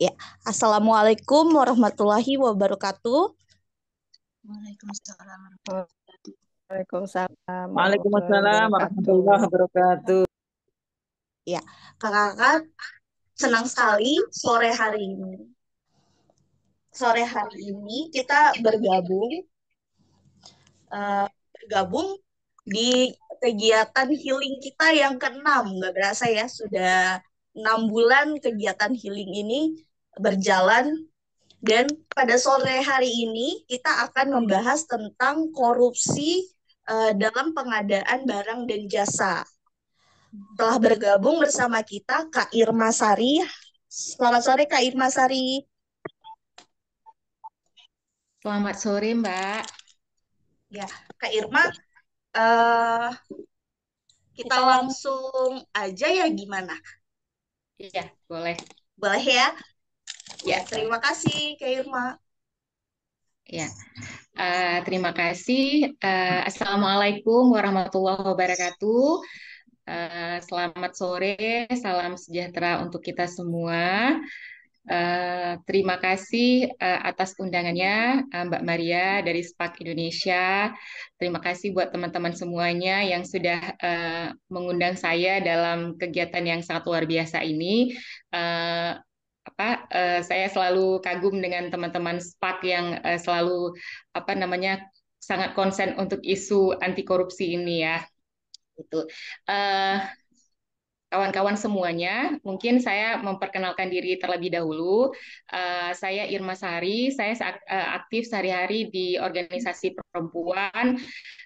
Ya, Assalamualaikum warahmatullahi wabarakatuh. Waalaikumsalam. Waalaikumsalam warahmatullahi Waalaikumsalam wabarakatuh. warahmatullahi wabarakatuh. Ya, kakak-kakak senang sekali sore hari ini kita bergabung di kegiatan healing kita yang keenam. Nggak berasa ya, sudah 6 bulan kegiatan healing ini berjalan. Dan pada sore hari ini kita akan membahas tentang korupsi dalam pengadaan barang dan jasa. Telah bergabung bersama kita Kak Irma Sari. Selamat sore Kak Irma Sari. Selamat sore, Mbak. Ya, Kak Irma, eh, kita langsung aja ya gimana? Iya, boleh. Boleh ya? Ya, Terima kasih Kak Irma. ya. Terima kasih. Assalamualaikum warahmatullahi wabarakatuh. Selamat sore, salam sejahtera untuk kita semua. Terima kasih atas undangannya, Mbak Maria dari SPAK Indonesia. Terima kasih buat teman-teman semuanya yang sudah mengundang saya dalam kegiatan yang sangat luar biasa ini. Eh, saya selalu kagum dengan teman-teman SPAK yang selalu sangat konsen untuk isu anti korupsi ini ya. Itu. Eh, Kawan-kawan semuanya, mungkin saya memperkenalkan diri terlebih dahulu. Saya Irma Sari, saya aktif sehari-hari di organisasi perempuan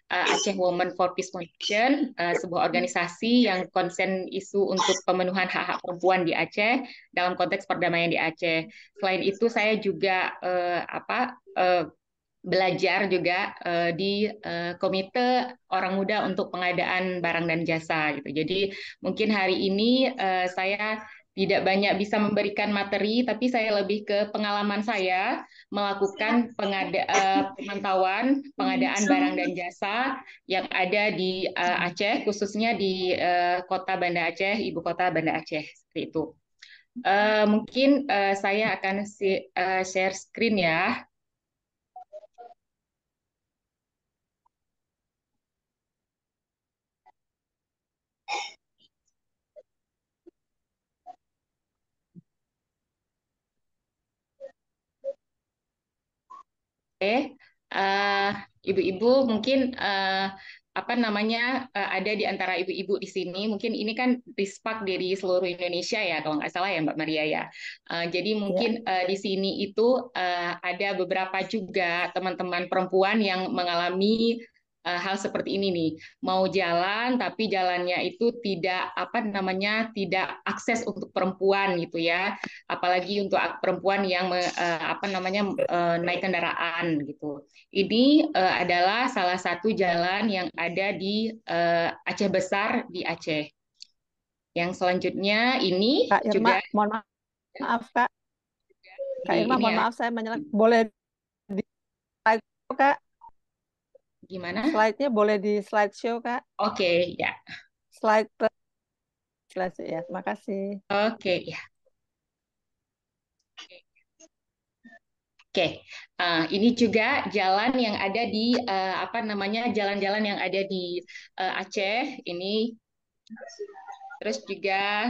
Aceh Women for Peace Foundation, sebuah organisasi yang konsen isu untuk pemenuhan hak-hak perempuan di Aceh dalam konteks perdamaian di Aceh. Selain itu, saya juga belajar juga di Komite Orang Muda untuk Pengadaan Barang dan Jasa gitu. Jadi mungkin hari ini saya tidak banyak bisa memberikan materi, tapi saya lebih ke pengalaman saya melakukan pemantauan pengadaan barang dan jasa yang ada di Aceh, khususnya di kota Banda Aceh, ibu kota Banda Aceh seperti itu. Mungkin saya akan share screen ya. Ibu-ibu mungkin ada di antara ibu-ibu di sini. Mungkin ini kan dispak dari seluruh Indonesia ya, kalau nggak salah ya Mbak Maria ya. Jadi mungkin di sini itu ada beberapa juga teman-teman perempuan yang mengalami hal seperti ini nih, mau jalan tapi jalannya itu tidak akses untuk perempuan gitu ya, apalagi untuk perempuan yang naik kendaraan gitu. Ini adalah salah satu jalan yang ada di Aceh Besar di Aceh. Yang selanjutnya ini Kak Irma, juga mohon maaf Kak. Kak Irma, mohon ya. maaf saya boleh di slide Kak? Gimana? Slide-nya boleh di slideshow Kak? Oke, ya. Slide ya, terima kasih. Oke, ya. Oke, ini juga jalan yang ada di jalan-jalan yang ada di Aceh ini. Terus juga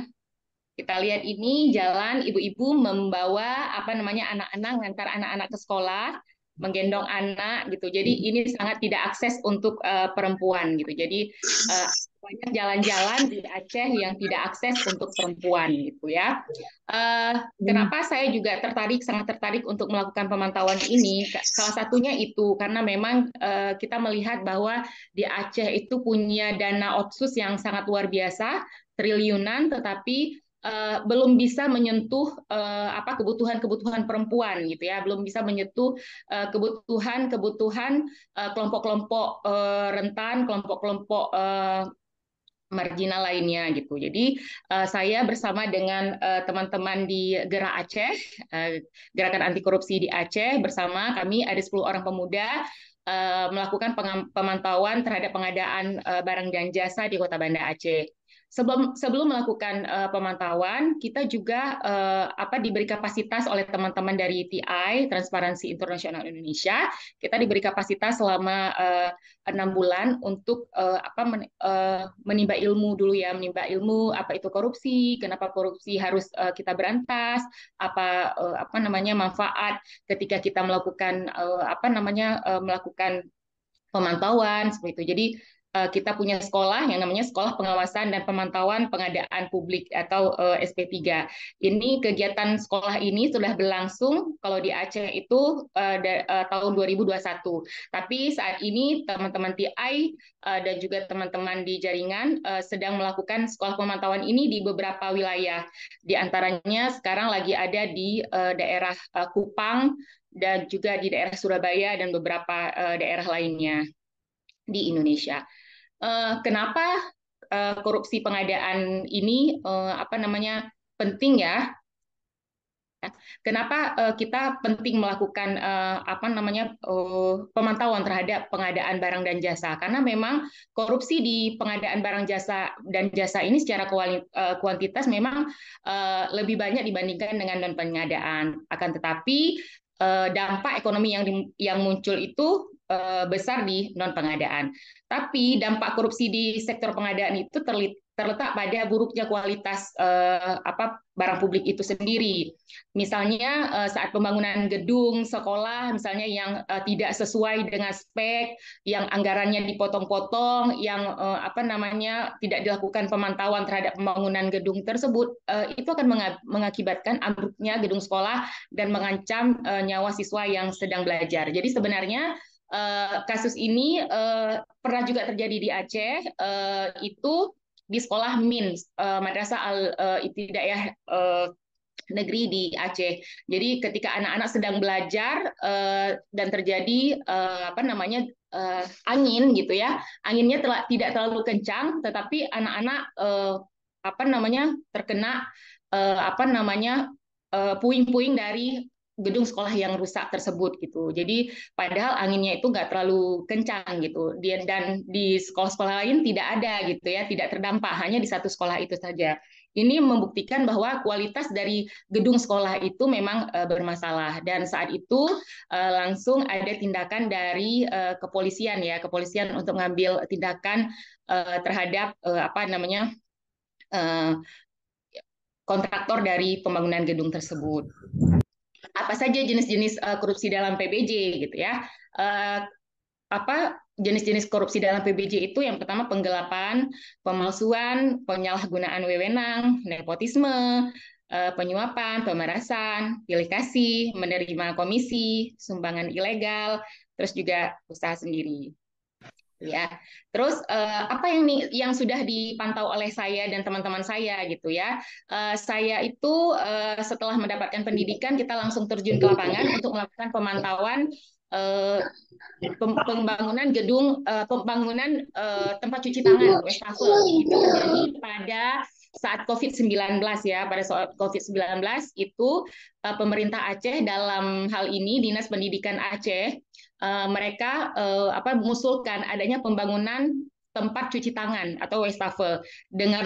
kita lihat ini jalan ibu-ibu membawa anak-anak, ngantar anak-anak ke sekolah, menggendong anak gitu. Jadi ini sangat tidak akses untuk perempuan gitu. Jadi banyak jalan-jalan di Aceh yang tidak akses untuk perempuan gitu ya. Kenapa saya juga sangat tertarik untuk melakukan pemantauan ini? Salah satunya itu karena memang kita melihat bahwa di Aceh itu punya dana otsus yang sangat luar biasa, triliunan, tetapi belum bisa menyentuh kebutuhan-kebutuhan perempuan gitu ya, belum bisa menyentuh kebutuhan-kebutuhan kelompok-kelompok rentan, kelompok-kelompok marginal lainnya gitu. Jadi saya bersama dengan teman-teman di Gerak Aceh, Gerakan Anti Korupsi di Aceh, bersama kami ada 10 orang pemuda melakukan pemantauan terhadap pengadaan barang dan jasa di Kota Banda Aceh. sebelum melakukan pemantauan, kita juga diberi kapasitas oleh teman-teman dari TI Transparansi Internasional Indonesia. Kita diberi kapasitas selama 6 bulan untuk menimba ilmu dulu ya, menimba ilmu apa itu korupsi, kenapa korupsi harus kita berantas, apa namanya manfaat ketika kita melakukan melakukan pemantauan seperti itu. Jadi kita punya sekolah yang namanya Sekolah Pengawasan dan Pemantauan Pengadaan Publik atau SP3. Ini kegiatan sekolah ini sudah berlangsung kalau di Aceh itu tahun 2021. Tapi saat ini teman-teman TI dan juga teman-teman di jaringan sedang melakukan sekolah pemantauan ini di beberapa wilayah. Di antaranya sekarang lagi ada di daerah Kupang dan juga di daerah Surabaya dan beberapa daerah lainnya di Indonesia. Kenapa korupsi pengadaan ini penting ya? Kenapa kita penting melakukan pemantauan terhadap pengadaan barang dan jasa? Karena memang korupsi di pengadaan barang jasa dan jasa ini secara kuantitas memang lebih banyak dibandingkan dengan non pengadaan. Akan tetapi dampak ekonomi yang muncul itu besar di non pengadaan. Tapi dampak korupsi di sektor pengadaan itu terletak pada buruknya kualitas barang publik itu sendiri. Misalnya saat pembangunan gedung sekolah, misalnya yang tidak sesuai dengan spek, yang anggarannya dipotong-potong, yang tidak dilakukan pemantauan terhadap pembangunan gedung tersebut, itu akan mengakibatkan ambruknya gedung sekolah dan mengancam nyawa siswa yang sedang belajar. Jadi sebenarnya kasus ini pernah juga terjadi di Aceh, itu di sekolah MIN, Madrasah Al-Ibtidaiyah negeri di Aceh. Jadi ketika anak-anak sedang belajar dan terjadi angin gitu ya, anginnya tidak terlalu kencang, tetapi anak-anak terkena puing-puing dari gedung sekolah yang rusak tersebut gitu. Jadi padahal anginnya itu nggak terlalu kencang gitu. Dan di sekolah-sekolah lain tidak ada gitu ya, tidak terdampak, hanya di satu sekolah itu saja. Ini membuktikan bahwa kualitas dari gedung sekolah itu memang bermasalah. Dan saat itu langsung ada tindakan dari kepolisian ya, kepolisian untuk mengambil tindakan terhadap kontraktor dari pembangunan gedung tersebut. Apa saja jenis-jenis korupsi dalam PBJ gitu ya? Jenis-jenis korupsi dalam PBJ itu yang pertama penggelapan, pemalsuan, penyalahgunaan wewenang, nepotisme, penyuapan, pemerasan, pilih kasih, menerima komisi, sumbangan ilegal, terus juga usaha sendiri. Ya, terus apa yang sudah dipantau oleh saya dan teman-teman saya gitu ya? Saya itu setelah mendapatkan pendidikan kita langsung terjun ke lapangan untuk melakukan pemantauan pembangunan gedung, pembangunan tempat cuci tangan, wastafel. Itu terjadi pada saat COVID-19 ya, pada saat COVID-19 itu pemerintah Aceh dalam hal ini Dinas Pendidikan Aceh mereka mengusulkan adanya pembangunan tempat cuci tangan atau wastafel dengan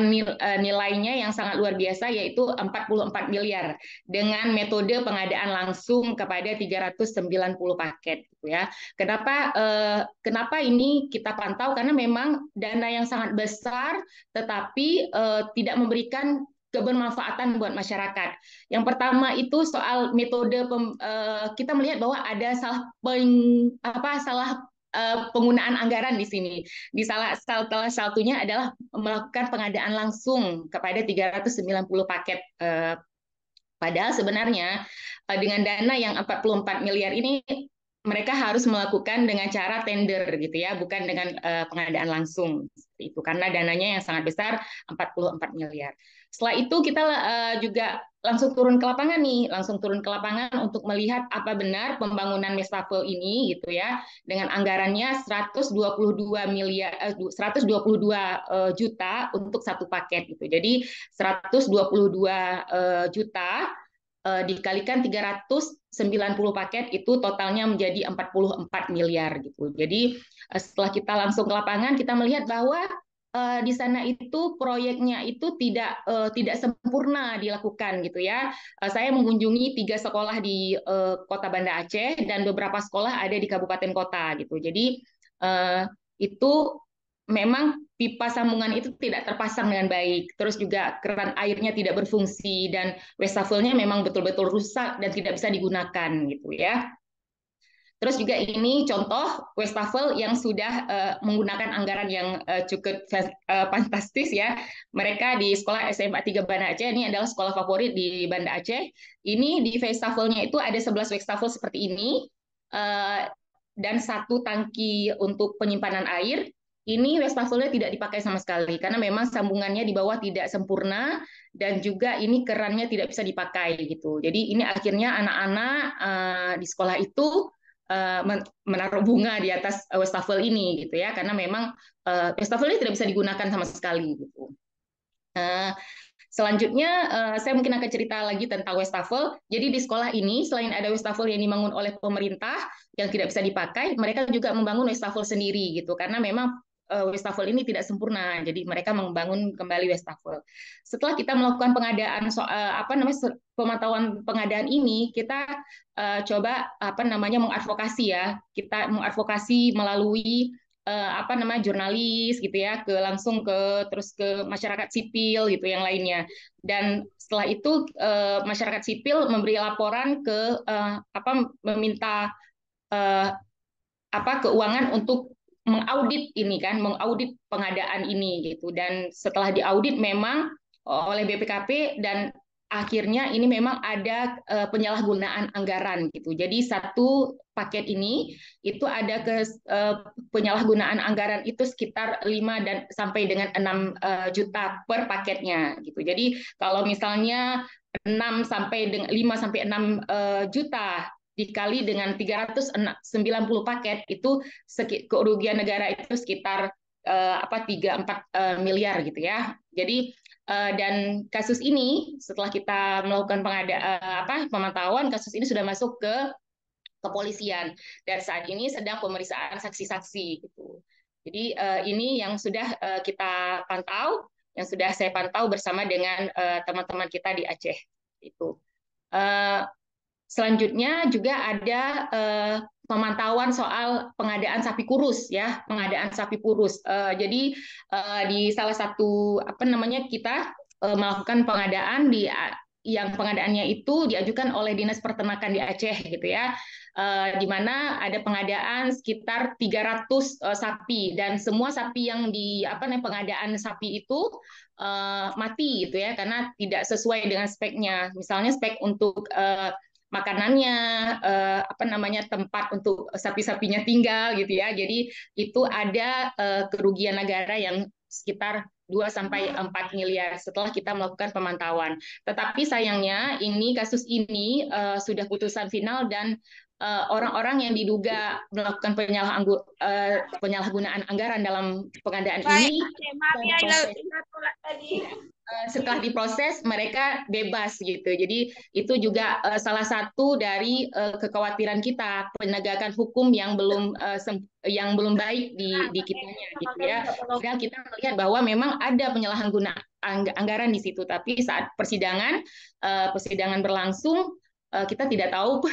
nilainya yang sangat luar biasa yaitu 44 miliar dengan metode pengadaan langsung kepada 390 paket gitu ya. Kenapa ini kita pantau? Karena memang dana yang sangat besar tetapi tidak memberikan kebermanfaatan buat masyarakat. Yang pertama itu soal metode kita melihat bahwa ada salah penggunaan anggaran di sini. Di salah satunya adalah melakukan pengadaan langsung kepada 390 paket. Padahal sebenarnya dengan dana yang 44 miliar ini mereka harus melakukan dengan cara tender gitu ya, bukan dengan pengadaan langsung itu karena dananya yang sangat besar 44 miliar. Setelah itu kita juga langsung turun ke lapangan untuk melihat apa benar pembangunan wastafel ini gitu ya dengan anggarannya 122 juta untuk satu paket gitu. Jadi 122 juta dikalikan 390 paket itu totalnya menjadi 44 miliar gitu. Jadi setelah kita langsung ke lapangan kita melihat bahwa di sana itu proyeknya itu tidak sempurna dilakukan gitu ya. Saya mengunjungi 3 sekolah di Kota Banda Aceh dan beberapa sekolah ada di kabupaten kota gitu. Jadi itu memang pipa sambungan itu tidak terpasang dengan baik. Terus juga keran airnya tidak berfungsi dan wastafel-nya memang betul-betul rusak dan tidak bisa digunakan gitu ya. Terus juga ini contoh wastafel yang sudah menggunakan anggaran yang cukup fantastis ya. Mereka di sekolah SMA 3 Banda Aceh, ini adalah sekolah favorit di Banda Aceh. Ini di wastafelnya itu ada 11 wastafel seperti ini, dan 1 tangki untuk penyimpanan air. Ini wastafelnya tidak dipakai sama sekali, karena memang sambungannya di bawah tidak sempurna, dan juga ini kerannya tidak bisa dipakai gitu. Jadi ini akhirnya anak-anak di sekolah itu menaruh bunga di atas wastafel ini gitu ya, karena memang wastafel ini tidak bisa digunakan sama sekali gitu. Selanjutnya saya mungkin akan cerita lagi tentang wastafel. Jadi di sekolah ini selain ada wastafel yang dibangun oleh pemerintah yang tidak bisa dipakai, mereka juga membangun wastafel sendiri gitu, karena memang wastafel ini tidak sempurna, jadi mereka membangun kembali wastafel. Setelah kita melakukan pengadaan pemantauan pengadaan ini, kita coba mengadvokasi ya, kita mengadvokasi melalui jurnalis gitu ya, langsung terus ke masyarakat sipil gitu yang lainnya. Dan setelah itu masyarakat sipil memberi laporan ke meminta keuangan untuk mengaudit pengadaan ini gitu. Dan setelah diaudit memang oleh BPKP, dan akhirnya ini memang ada penyalahgunaan anggaran gitu. Jadi 1 paket ini itu ada penyalahgunaan anggaran itu sekitar 5 dan sampai dengan 6 juta per paketnya gitu. Jadi kalau misalnya 5 sampai 6 juta dikali dengan 390 paket, itu kerugian negara itu sekitar 3-4 miliar gitu ya. Jadi dan kasus ini setelah kita melakukan pemantauan, kasus ini sudah masuk ke kepolisian dan saat ini sedang pemeriksaan saksi-saksi gitu. Jadi ini yang sudah kita pantau, yang sudah saya pantau bersama dengan teman-teman kita di Aceh itu. Selanjutnya juga ada pemantauan soal pengadaan sapi kurus ya, pengadaan sapi kurus. Jadi di salah satu kita melakukan pengadaan yang pengadaannya itu diajukan oleh Dinas Peternakan di Aceh gitu ya. Di mana ada pengadaan sekitar 300 sapi, dan semua sapi yang pengadaan sapi itu mati gitu ya, karena tidak sesuai dengan speknya. Misalnya spek untuk makanannya, tempat untuk sapi-sapinya tinggal gitu ya. Jadi itu ada kerugian negara yang sekitar 2-4 miliar setelah kita melakukan pemantauan. Tetapi sayangnya kasus ini sudah putusan final, dan orang-orang yang diduga melakukan penyalahgunaan anggaran dalam pengadaan ini setelah diproses mereka bebas gitu. Jadi itu juga salah satu dari kekhawatiran kita, penegakan hukum yang belum baik di kitanya gitu ya. Padahal kita melihat bahwa memang ada penyalahgunaan anggaran di situ, tapi saat persidangan berlangsung, kita tidak tahu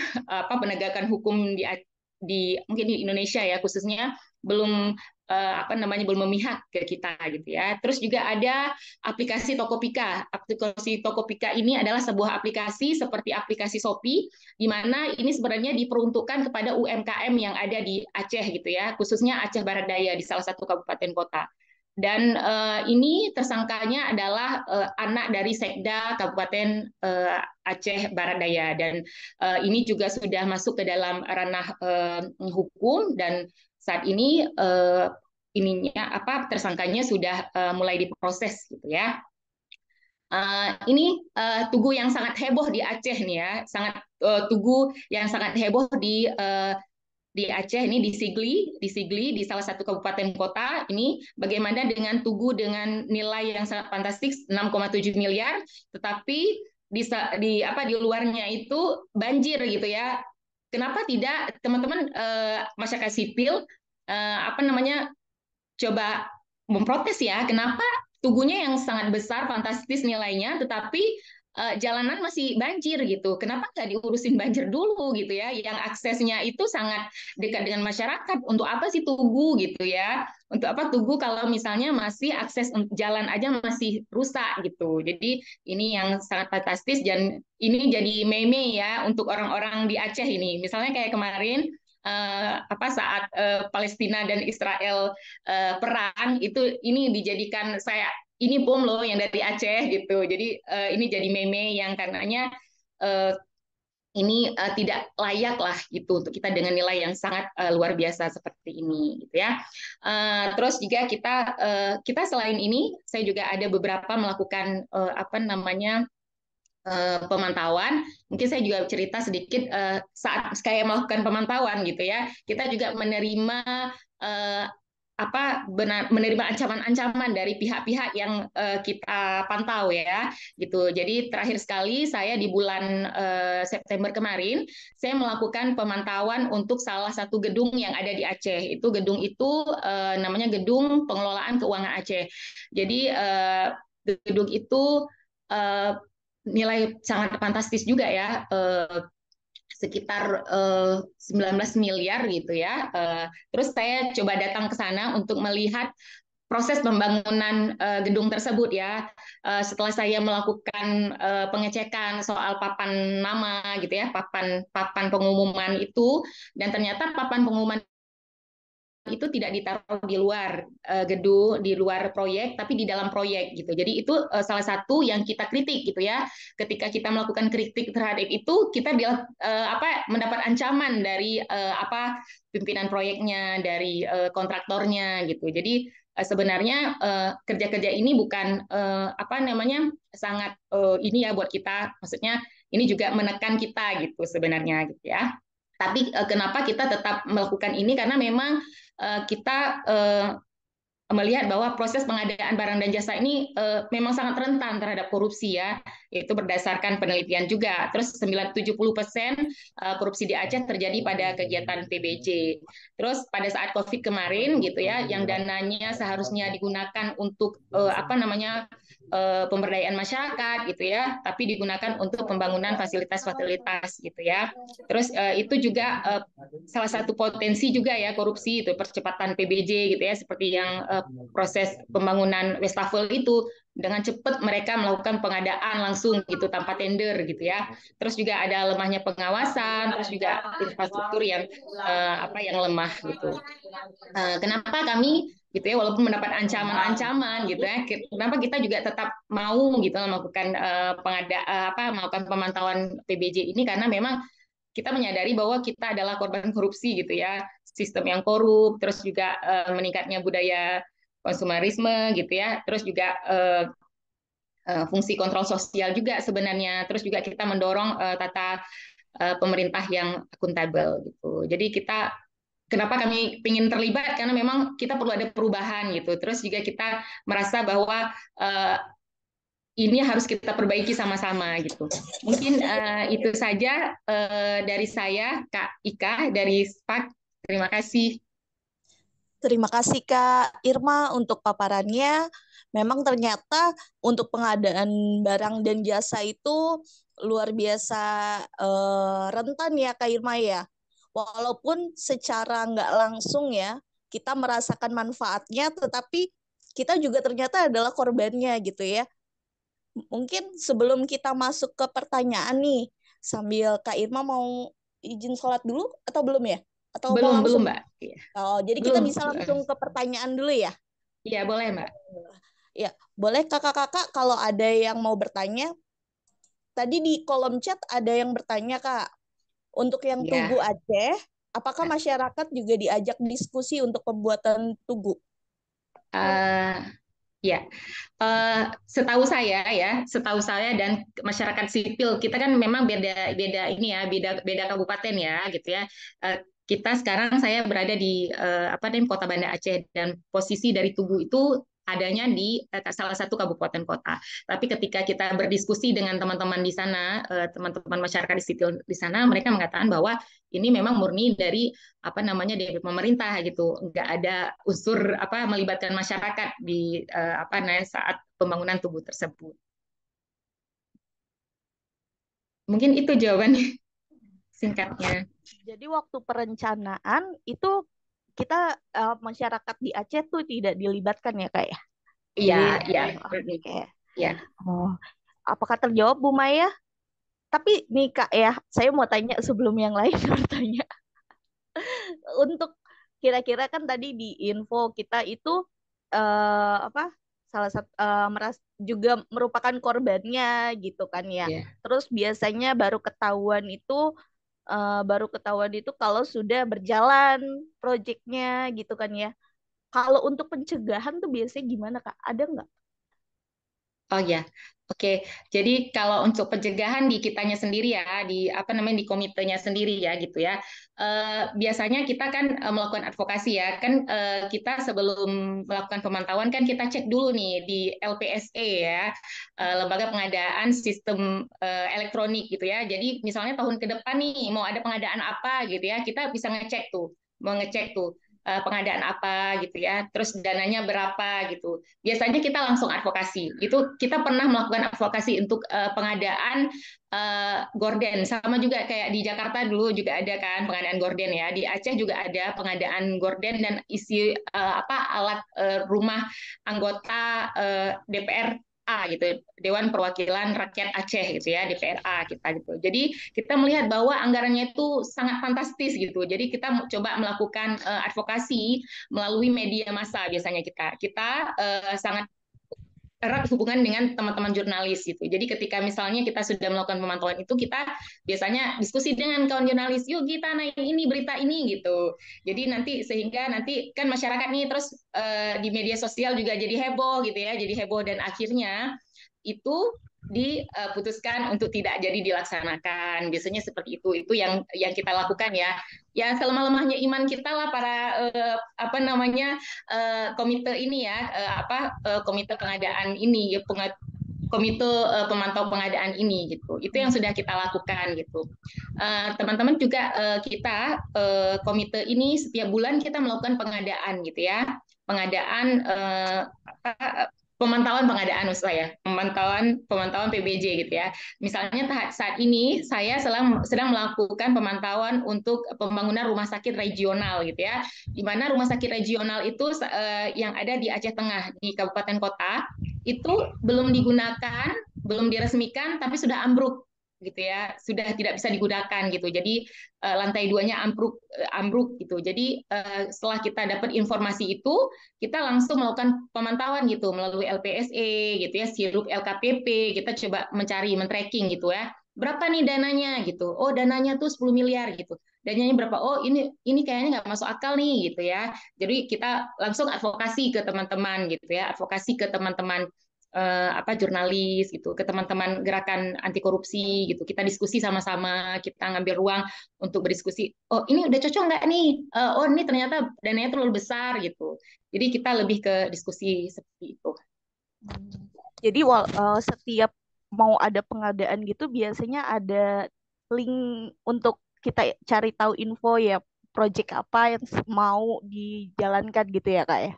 penegakan hukum mungkin di Indonesia ya khususnya belum belum memihak ke kita gitu ya. Terus juga ada aplikasi Tokopedia. Aplikasi Tokopedia ini adalah sebuah aplikasi seperti aplikasi Shopee, di mana ini sebenarnya diperuntukkan kepada UMKM yang ada di Aceh gitu ya, khususnya Aceh Barat Daya di salah satu kabupaten kota. Dan ini tersangkanya adalah anak dari Sekda Kabupaten Aceh Barat Daya, dan ini juga sudah masuk ke dalam ranah hukum, dan saat ini tersangkanya sudah mulai diproses gitu ya. Ini tugu yang sangat heboh di Aceh nih ya, tugu yang sangat heboh di Aceh ini, di Sigli di salah satu kabupaten kota. Ini bagaimana dengan tugu dengan nilai yang sangat fantastis 6,7 miliar, tetapi di luarnya itu banjir gitu ya. Kenapa tidak teman-teman masyarakat sipil coba memprotes ya, kenapa Tugunya yang sangat besar, fantastis nilainya, tetapi jalanan masih banjir gitu. Kenapa nggak diurusin banjir dulu gitu ya? Yang aksesnya itu sangat dekat dengan masyarakat. Untuk apa sih Tugu gitu ya? Untuk apa Tugu kalau misalnya masih akses jalan aja masih rusak gitu. Jadi ini yang sangat fantastis dan ini jadi meme ya untuk orang-orang di Aceh ini. Misalnya kayak kemarin saat Palestina dan Israel perang itu ini dijadikan saya ini bom loh yang dari Aceh gitu. Jadi ini jadi meme yang karenanya uh, ini tidak layak lah gitu untuk kita dengan nilai yang sangat luar biasa seperti ini gitu ya. Terus juga kita selain ini saya juga ada beberapa melakukan pemantauan. Mungkin saya juga cerita sedikit saat saya melakukan pemantauan gitu ya. Kita juga menerima uh, menerima ancaman-ancaman dari pihak-pihak yang kita pantau ya gitu. Jadi terakhir sekali saya di bulan September kemarin saya melakukan pemantauan untuk salah satu gedung yang ada di Aceh. Gedung itu namanya Gedung Pengelolaan Keuangan Aceh. Jadi gedung itu uh, nilai sangat fantastis juga ya. Sekitar 19 miliar gitu ya. Terus saya coba datang ke sana untuk melihat proses pembangunan gedung tersebut ya. Setelah saya melakukan pengecekan soal papan nama gitu ya, papan papan pengumuman itu, dan ternyata papan pengumuman itu tidak ditaruh di luar gedung, di luar proyek, tapi di dalam proyek gitu. Jadi itu salah satu yang kita kritik gitu ya. Ketika kita melakukan kritik terhadap itu, kita mendapat ancaman dari pimpinan proyeknya, dari kontraktornya gitu. Jadi sebenarnya kerja-kerja ini bukan sangat ini ya buat kita. Maksudnya ini juga menekan kita gitu sebenarnya gitu ya. Tapi kenapa kita tetap melakukan ini? Karena memang kita melihat bahwa proses pengadaan barang dan jasa ini memang sangat rentan terhadap korupsi ya, itu berdasarkan penelitian juga. Terus 70% korupsi di Aceh terjadi pada kegiatan PBJ. Terus pada saat COVID kemarin gitu ya, yang dananya seharusnya digunakan untuk pemberdayaan masyarakat gitu ya, tapi digunakan untuk pembangunan fasilitas-fasilitas gitu ya. Terus itu juga salah satu potensi juga ya korupsi itu percepatan PBJ gitu ya, seperti yang proses pembangunan Westafel itu dengan cepat mereka melakukan pengadaan langsung gitu tanpa tender gitu ya. Terus juga ada lemahnya pengawasan, terus juga infrastruktur yang yang lemah gitu. Kenapa kami gitu ya walaupun mendapat ancaman-ancaman gitu ya kenapa kita juga tetap mau gitu melakukan melakukan pemantauan PBJ ini karena memang kita menyadari bahwa kita adalah korban korupsi gitu ya, sistem yang korup, terus juga meningkatnya budaya konsumerisme gitu ya, terus juga fungsi kontrol sosial juga sebenarnya, terus juga kita mendorong tata pemerintah yang akuntabel gitu. Jadi kita kenapa kami ingin terlibat karena memang kita perlu ada perubahan gitu. Terus juga kita merasa bahwa ini harus kita perbaiki sama-sama gitu. Mungkin itu saja dari saya, Kak Ika dari SPAK. Terima kasih. Terima kasih Kak Irma untuk paparannya. Memang ternyata untuk pengadaan barang dan jasa itu luar biasa rentan ya Kak Irma ya. Walaupun secara nggak langsung ya, kita merasakan manfaatnya, tetapi kita juga ternyata adalah korbannya gitu ya. Mungkin sebelum kita masuk ke pertanyaan nih, sambil Kak Irma mau izin sholat dulu atau belum ya? Atau mau Belum langsung? Mbak. Oh, jadi kita Belum. bisa langsung ke pertanyaan dulu ya? Iya, boleh Mbak. Ya, boleh kakak-kakak kalau ada yang mau bertanya. Tadi di kolom chat ada yang bertanya, Kak. Untuk yang Ya. Tugu Aceh, apakah masyarakat juga diajak diskusi untuk pembuatan Tugu? Ya, setahu saya dan masyarakat sipil kita kan memang beda beda ini ya, beda beda kabupaten ya, gitu ya. Kita sekarang saya berada di Kota Banda Aceh dan posisi dari Tugu itu adanya di salah satu kabupaten kota. Tapi ketika kita berdiskusi dengan teman-teman di sana, teman-teman masyarakat di situ di sana, mereka mengatakan bahwa ini memang murni dari apa namanya dari pemerintah gitu, nggak ada unsur apa melibatkan masyarakat di apa namanya saat pembangunan tugu tersebut. Mungkin itu jawabannya singkatnya. Jadi waktu perencanaan itu kita masyarakat di Aceh tuh tidak dilibatkan ya kak ya? Iya, Jadi iya, oke. iya. Oh, apakah terjawab Bu Maya? Tapi nih kak ya, saya mau tanya sebelum yang lain bertanya. Untuk kira-kira kan tadi di info kita itu apa salah satu juga merupakan korbannya gitu kan ya. Iya. Terus biasanya baru ketahuan itu kalau sudah berjalan proyeknya gitu kan ya. Kalau untuk pencegahan tuh biasanya gimana Kak? Ada nggak? Oh ya, oke. Jadi kalau untuk pencegahan di kitanya sendiri ya, di apa namanya di komitenya sendiri ya gitu ya. Biasanya kita kan melakukan advokasi ya, kan kita sebelum melakukan pemantauan kan kita cek dulu nih di LPSE ya, Lembaga Pengadaan Sistem Elektronik gitu ya. Jadi misalnya tahun ke depan nih mau ada pengadaan apa gitu ya, kita bisa ngecek tuh, mau ngecek tuh pengadaan apa gitu ya, terus dananya berapa gitu. Biasanya kita langsung advokasi. Itu kita pernah melakukan advokasi untuk pengadaan gorden, sama juga kayak di Jakarta dulu juga ada kan pengadaan gorden ya. Di Aceh juga ada pengadaan gorden dan isi apa alat rumah anggota DPR A gitu, Dewan Perwakilan Rakyat Aceh gitu ya, DPRA kita gitu. Jadi kita melihat bahwa anggarannya itu sangat fantastis gitu. Jadi kita coba melakukan advokasi melalui media massa biasanya kita sangat erat hubungan dengan teman-teman jurnalis gitu. Jadi ketika misalnya kita sudah melakukan pemantauan itu, kita biasanya diskusi dengan kawan jurnalis, yuk kita naik ini berita ini gitu. Jadi nanti sehingga nanti kan masyarakat nih terus di media sosial juga jadi heboh gitu ya, jadi heboh dan akhirnya itu diputuskan untuk tidak jadi dilaksanakan. Biasanya seperti itu. Itu yang kita lakukan ya. Ya selemah-lemahnya iman kita lah para apa namanya komite ini ya apa komite pengadaan ini ya komite pemantau pengadaan ini gitu. Itu yang sudah kita lakukan gitu. Teman-teman juga kita komite ini setiap bulan kita melakukan pengadaan gitu ya. Pengadaan apa pemantauan pengadaan maksud saya, pemantauan PBJ gitu ya. Misalnya saat ini saya sedang melakukan pemantauan untuk pembangunan rumah sakit regional gitu ya, di mana rumah sakit regional itu yang ada di Aceh Tengah di kabupaten kota itu belum digunakan, belum diresmikan, tapi sudah ambruk gitu ya, sudah tidak bisa digunakan gitu. Jadi lantai duanya ambruk gitu. Jadi setelah kita dapat informasi itu, kita langsung melakukan pemantauan gitu melalui LPSE gitu ya, sirup LKPP, kita coba mencari, men-tracking gitu ya. Berapa nih dananya gitu? Oh, dananya tuh 10 miliar gitu. Dananya berapa? Oh, ini kayaknya nggak masuk akal nih gitu ya. Jadi kita langsung advokasi ke teman-teman gitu ya, advokasi ke teman-teman apa jurnalis gitu, ke teman-teman gerakan anti korupsi gitu. Kita diskusi sama-sama, kita ngambil ruang untuk berdiskusi. Oh, ini udah cocok nggak nih? Oh, ini ternyata dananya terlalu besar gitu. Jadi kita lebih ke diskusi seperti itu. Jadi setiap mau ada pengadaan gitu biasanya ada link untuk kita cari tahu info ya project apa yang mau dijalankan gitu ya kak ya.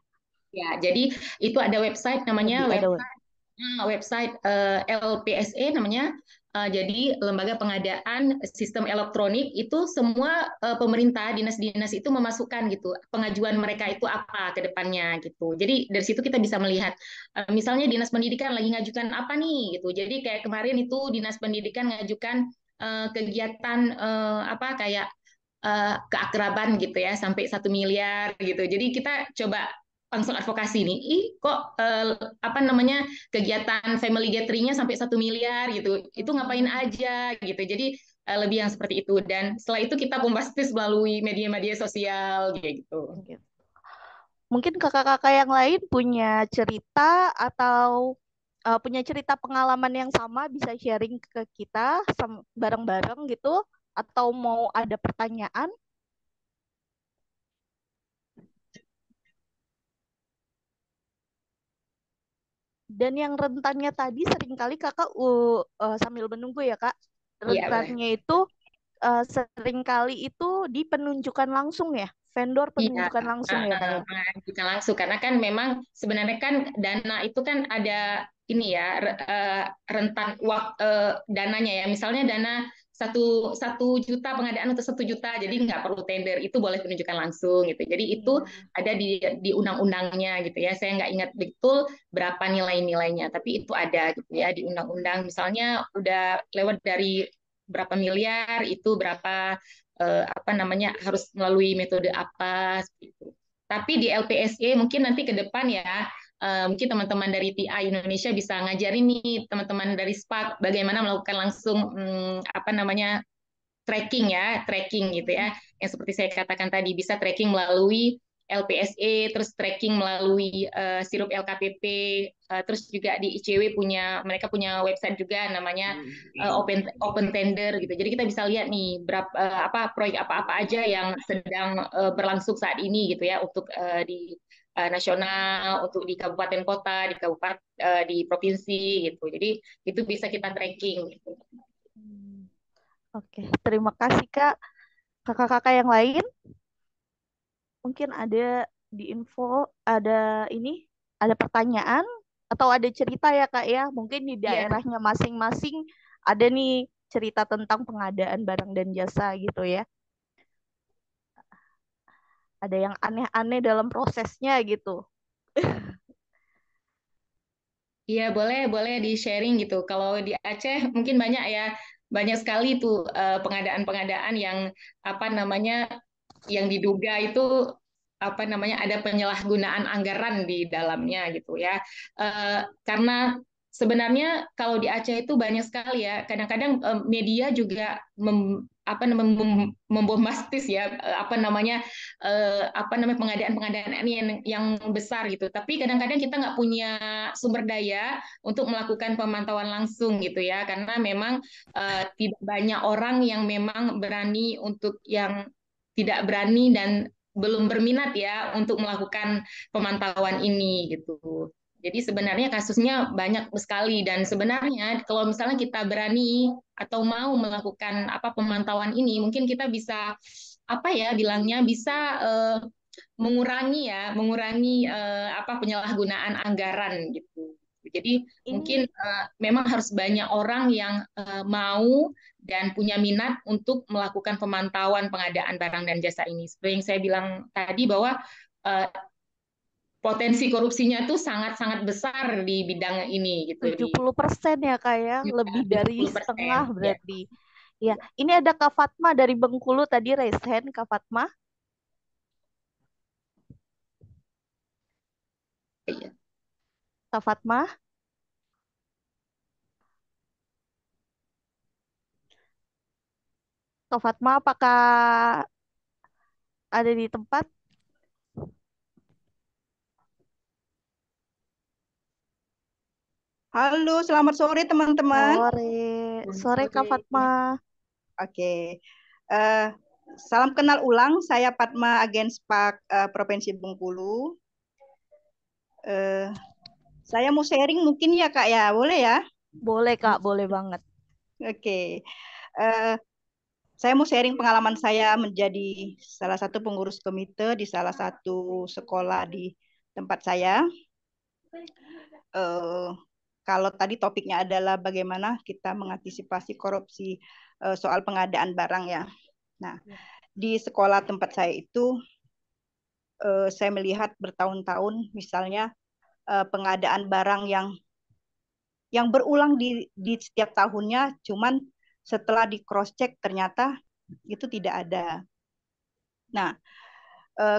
Ya, jadi itu ada website namanya Lebih ada. website LPSE namanya. Jadi Lembaga Pengadaan Sistem Elektronik itu semua pemerintah dinas-dinas itu memasukkan gitu pengajuan mereka itu apa ke depannya gitu. Jadi dari situ kita bisa melihat misalnya dinas pendidikan lagi ngajukan apa nih gitu. Jadi kayak kemarin itu dinas pendidikan ngajukan kegiatan apa kayak keakraban gitu ya sampai 1 miliar gitu. Jadi kita coba langsung advokasi nih, ih kok apa namanya kegiatan family gathering-nya sampai 1 miliar gitu, itu ngapain aja gitu. Jadi lebih yang seperti itu dan setelah itu kita bombastis melalui media-media sosial gitu. Gitu. Mungkin kakak-kakak yang lain punya cerita atau punya cerita pengalaman yang sama bisa sharing ke kita bareng-bareng gitu atau mau ada pertanyaan? Dan yang rentannya tadi seringkali kakak sambil menunggu ya kak, Iya, boleh. rentannya itu seringkali itu di penunjukan langsung ya, vendor Iya, penunjukan langsung ya kak ya. kita langsung karena kan memang sebenarnya kan dana itu kan ada ini ya rentan dananya ya. Misalnya dana 1 juta pengadaan untuk 1 juta, jadi nggak perlu tender, itu boleh penunjukan langsung gitu. Jadi itu Iya. ada di undang-undangnya gitu ya. Saya nggak ingat betul berapa nilai-nilainya, tapi itu ada gitu ya di undang-undang. Misalnya udah lewat dari berapa miliar, itu berapa apa namanya harus melalui metode apa seperti itu. Tapi di LPSE mungkin nanti ke depan ya mungkin teman-teman dari TI Indonesia bisa ngajarin nih teman-teman dari SPAK bagaimana melakukan langsung apa namanya tracking gitu ya. Yang seperti saya katakan tadi bisa tracking melalui LPSE, terus tracking melalui sirup LKPP, terus juga di ICW mereka punya website juga namanya Open Tender gitu. Jadi kita bisa lihat nih berapa apa proyek apa-apa aja yang sedang berlangsung saat ini gitu ya untuk di nasional, untuk di kabupaten kota, di provinsi gitu. Jadi itu bisa kita tracking gitu. Oke, terima kasih Kak. Kakak-kakak yang lain mungkin ada di info, ada ini, ada pertanyaan atau ada cerita ya Kak ya. Mungkin di Iya, daerahnya masing-masing ada nih cerita tentang pengadaan barang dan jasa gitu ya. Ada yang aneh-aneh dalam prosesnya gitu. iya boleh boleh di sharing gitu. Kalau di Aceh mungkin banyak ya, banyak sekali tuh pengadaan-pengadaan yang apa namanya yang diduga itu apa namanya ada penyalahgunaan anggaran di dalamnya gitu ya. Karena sebenarnya kalau di Aceh itu banyak sekali ya. Kadang-kadang media juga apa namanya membombastis ya apa namanya pengadaan-pengadaan ini yang besar gitu. Tapi kadang-kadang kita nggak punya sumber daya untuk melakukan pemantauan langsung gitu ya, karena memang tidak banyak orang yang memang berani untuk yang tidak berani dan belum berminat ya untuk melakukan pemantauan ini gitu. Jadi sebenarnya kasusnya banyak sekali dan sebenarnya kalau misalnya kita berani atau mau melakukan apa pemantauan ini, mungkin kita bisa apa ya bilangnya bisa mengurangi apa penyalahgunaan anggaran gitu. Jadi mungkin Ini memang harus banyak orang yang mau dan punya minat untuk melakukan pemantauan pengadaan barang dan jasa ini. Seperti yang saya bilang tadi bahwa uh, potensi korupsinya itu sangat-sangat besar di bidang ini gitu di 70% ya Kak ya, lebih dari 70%. setengah Ya. berarti. Ya, ini ada Kak Fatma dari Bengkulu tadi raise hand Kak Fatma. Iya. Kak Fatma, Kak Fatma apakah ada di tempat? Halo, selamat sore teman-teman. Sore, sore Kak Fatma. Oke, eh, salam kenal ulang. Saya Padma, agen SPAK Provinsi Bengkulu. Eh, saya mau sharing mungkin ya Kak ya, boleh ya? Boleh Kak, boleh banget. Oke, eh, saya mau sharing pengalaman saya menjadi salah satu pengurus komite di salah satu sekolah di tempat saya. Eh, kalau tadi topiknya adalah bagaimana kita mengantisipasi korupsi soal pengadaan barang ya. Nah, di sekolah tempat saya itu saya melihat bertahun-tahun misalnya pengadaan barang yang berulang di setiap tahunnya, cuman setelah di cross check ternyata itu tidak ada. Nah,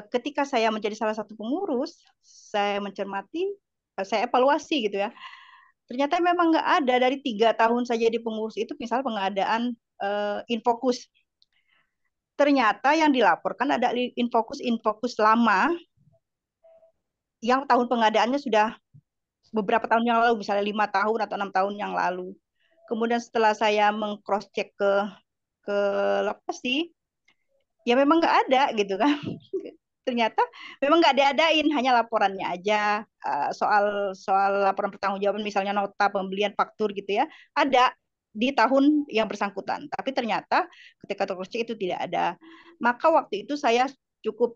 ketika saya menjadi salah satu pengurus, saya mencermati, saya evaluasi gitu ya. Ternyata memang nggak ada dari 3 tahun saja di pengurus itu, misal pengadaan Infokus. Ternyata yang dilaporkan ada Infokus lama yang tahun pengadaannya sudah beberapa tahun yang lalu, misalnya 5 tahun atau 6 tahun yang lalu. Kemudian setelah saya mengcross check ke lokasi, ya memang nggak ada gitu kan. ternyata memang nggak diadain, hanya laporannya aja. Soal soal laporan pertanggungjawaban misalnya nota pembelian faktur gitu ya, ada di tahun yang bersangkutan. Tapi ternyata ketika tercek itu tidak ada. Maka waktu itu saya cukup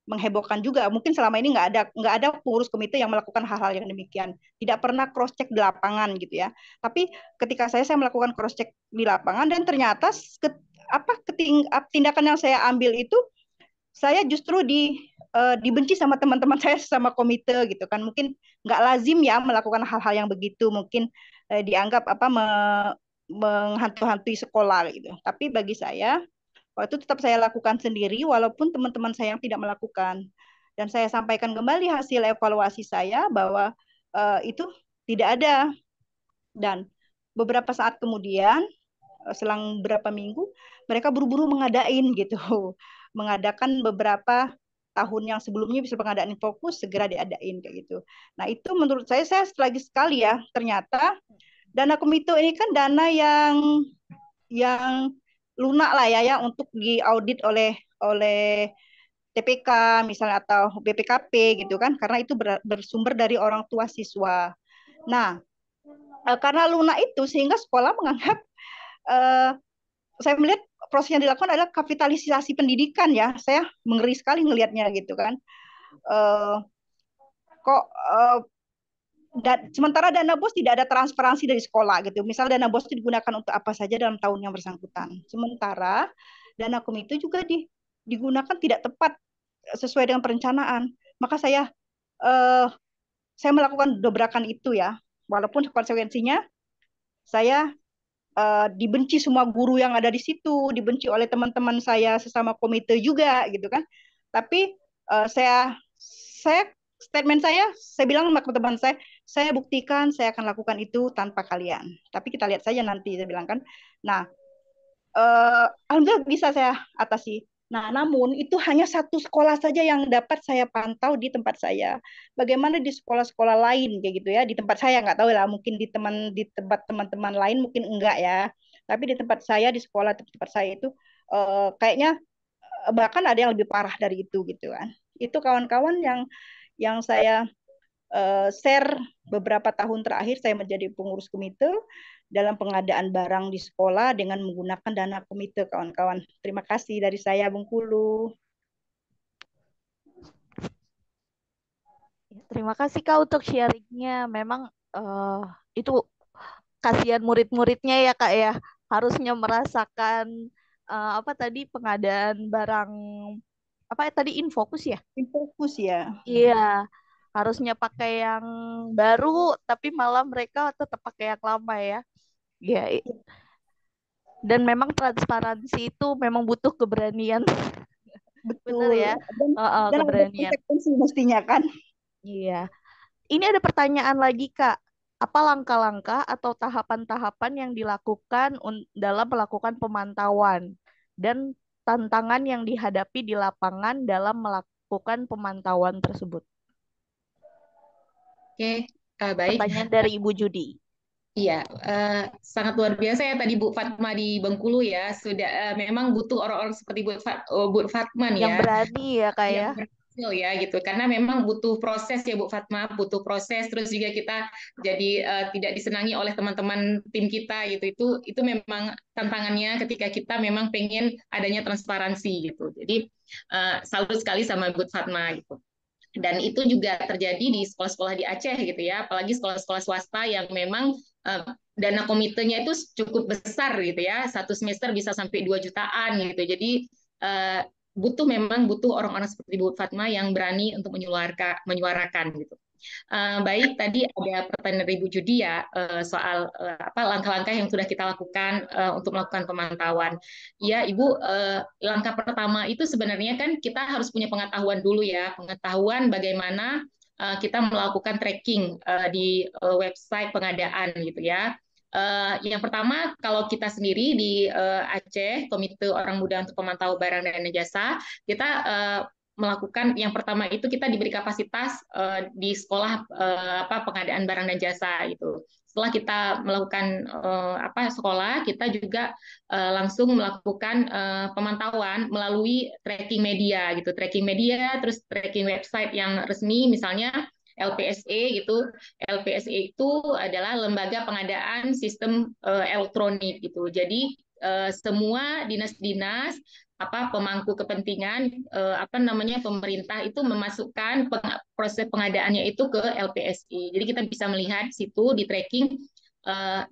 menghebohkan juga. Mungkin selama ini nggak ada pengurus komite yang melakukan hal-hal yang demikian. Tidak pernah cross check di lapangan gitu ya. Tapi ketika saya melakukan cross check di lapangan dan ternyata tindakan yang saya ambil itu saya justru dibenci sama teman-teman saya sama komite gitu kan. Mungkin nggak lazim ya melakukan hal-hal yang begitu. Mungkin dianggap menghantu-hantui sekolah gitu. Tapi bagi saya waktu itu tetap saya lakukan sendiri walaupun teman-teman saya yang tidak melakukan. Dan saya sampaikan kembali hasil evaluasi saya bahwa itu tidak ada. Dan beberapa saat kemudian, selang beberapa minggu, mereka buru-buru mengadain gitu. Mengadakan beberapa tahun yang sebelumnya bisa pengadaan fokus segera diadain kayak gitu. Nah, itu menurut saya lagi sekali ya, ternyata dana komite ini kan dana yang lunak lah ya untuk diaudit oleh TPK misalnya atau BPKP gitu kan, karena itu bersumber dari orang tua siswa. Nah, karena lunak itu sehingga sekolah menganggap eh, saya melihat proses yang dilakukan adalah kapitalisasi pendidikan ya. Saya mengeri sekali melihatnya gitu kan. Eh, kok sementara dana bos tidak ada transparansi dari sekolah gitu. Misal dana bos itu digunakan untuk apa saja dalam tahun yang bersangkutan. Sementara dana komite juga digunakan tidak tepat sesuai dengan perencanaan. Maka eh, saya melakukan dobrakan itu ya. Walaupun konsekuensinya saya dibenci semua guru yang ada di situ, dibenci oleh teman-teman saya sesama komite juga gitu kan. Tapi saya statement saya bilang sama teman-teman saya buktikan saya akan lakukan itu tanpa kalian. Tapi kita lihat saja nanti saya bilang kan. Nah, alhamdulillah bisa saya atasi. Nah, namun itu hanya satu sekolah saja yang dapat saya pantau di tempat saya. Bagaimana di sekolah-sekolah lain kayak gitu ya? Di tempat saya nggak tahu lah, mungkin di tempat teman-teman lain mungkin enggak ya. Tapi di tempat saya di sekolah tempat saya itu kayaknya bahkan ada yang lebih parah dari itu gitu kan. Itu kawan-kawan yang saya share beberapa tahun terakhir saya menjadi pengurus komite dalam pengadaan barang di sekolah dengan menggunakan dana komite kawan-kawan. Terima kasih dari saya Bengkulu. Terima kasih Kak untuk sharingnya. Memang itu kasihan murid-muridnya ya Kak ya. Harusnya merasakan apa tadi pengadaan barang apa tadi Infokus ya? Infokus ya. Iya, harusnya pakai yang baru tapi malah mereka tetap pakai yang lama ya. Iya, dan memang transparansi itu memang butuh keberanian. Benar Betul. ya. Dan ada Keberanian. konsekuensi mestinya kan. Iya. Ini ada pertanyaan lagi, Kak. Apa langkah-langkah atau tahapan-tahapan yang dilakukan dalam melakukan pemantauan dan tantangan yang dihadapi di lapangan dalam melakukan pemantauan tersebut? Oke, baik. Pertanyaan dari Ibu Judi. Iya, sangat luar biasa ya tadi Bu Fatma di Bengkulu ya. Sudah memang butuh orang-orang seperti Bu Fatma nih Yang ya. berani ya, Kak ya. Yang berhasil ya gitu. Karena memang butuh proses ya Bu Fatma, butuh proses. Terus juga kita jadi tidak disenangi oleh teman-teman tim kita gitu. Itu memang tantangannya ketika kita memang pengen adanya transparansi gitu. Jadi salut sekali sama Bu Fatma gitu. Dan itu juga terjadi di sekolah-sekolah di Aceh gitu ya, apalagi sekolah-sekolah swasta yang memang dana komitenya itu cukup besar gitu ya, satu semester bisa sampai 2 jutaan gitu. Jadi memang butuh orang-orang seperti Bu Fatma yang berani untuk menyuarakan gitu. Baik, tadi ada pertanyaan dari Ibu Judi ya soal apa langkah-langkah yang sudah kita lakukan untuk melakukan pemantauan. Ya, Ibu, langkah pertama itu sebenarnya kan kita harus punya pengetahuan dulu ya, pengetahuan bagaimana kita melakukan tracking di website pengadaan gitu ya. Yang pertama, kalau kita sendiri di Aceh, Komite Orang Muda untuk Pemantau Barang dan Jasa, kita melakukan yang pertama itu kita diberi kapasitas di sekolah pengadaan barang dan jasa itu setelah kita melakukan sekolah, kita juga langsung melakukan pemantauan melalui tracking media gitu, tracking media, terus tracking website yang resmi, misalnya LPSE gitu. LPSE itu adalah Lembaga Pengadaan Sistem Elektronik gitu. Jadi semua dinas-dinas pemangku kepentingan pemerintah itu memasukkan proses pengadaannya itu ke LPSI. Jadi kita bisa melihat situ di tracking eh,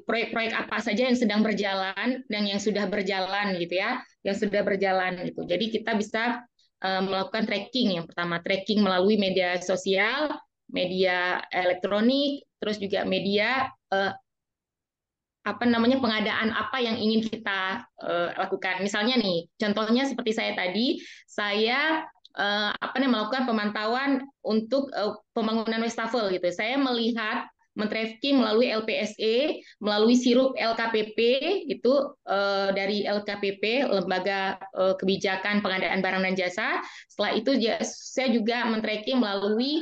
proyek-proyek apa saja yang sedang berjalan dan yang sudah berjalan gitu ya, yang sudah berjalan gitu. Jadi kita bisa melakukan tracking. Yang pertama tracking melalui media sosial, media elektronik, terus juga media pengadaan apa yang ingin kita lakukan. Misalnya nih, contohnya seperti saya tadi, saya melakukan pemantauan untuk pembangunan wastafel gitu. Saya melihat men-tracking melalui LPSE, melalui sirup LKPP itu dari LKPP, Lembaga Kebijakan Pengadaan Barang dan Jasa. Setelah itu saya juga men-tracking melalui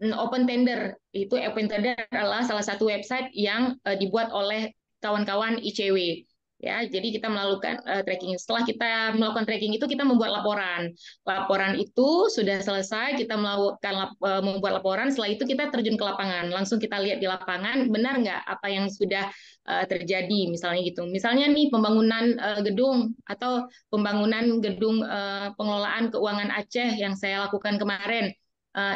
Open Tender. Itu Open Tender adalah salah satu website yang dibuat oleh kawan-kawan ICW. Ya, jadi kita melakukan tracking. Setelah kita melakukan tracking itu, kita membuat laporan. Laporan itu sudah selesai, kita membuat laporan. Setelah itu kita terjun ke lapangan. Langsung kita lihat di lapangan, benar nggak apa yang sudah terjadi, misalnya gitu. Misalnya nih pembangunan gedung atau pembangunan gedung pengelolaan keuangan Aceh yang saya lakukan kemarin.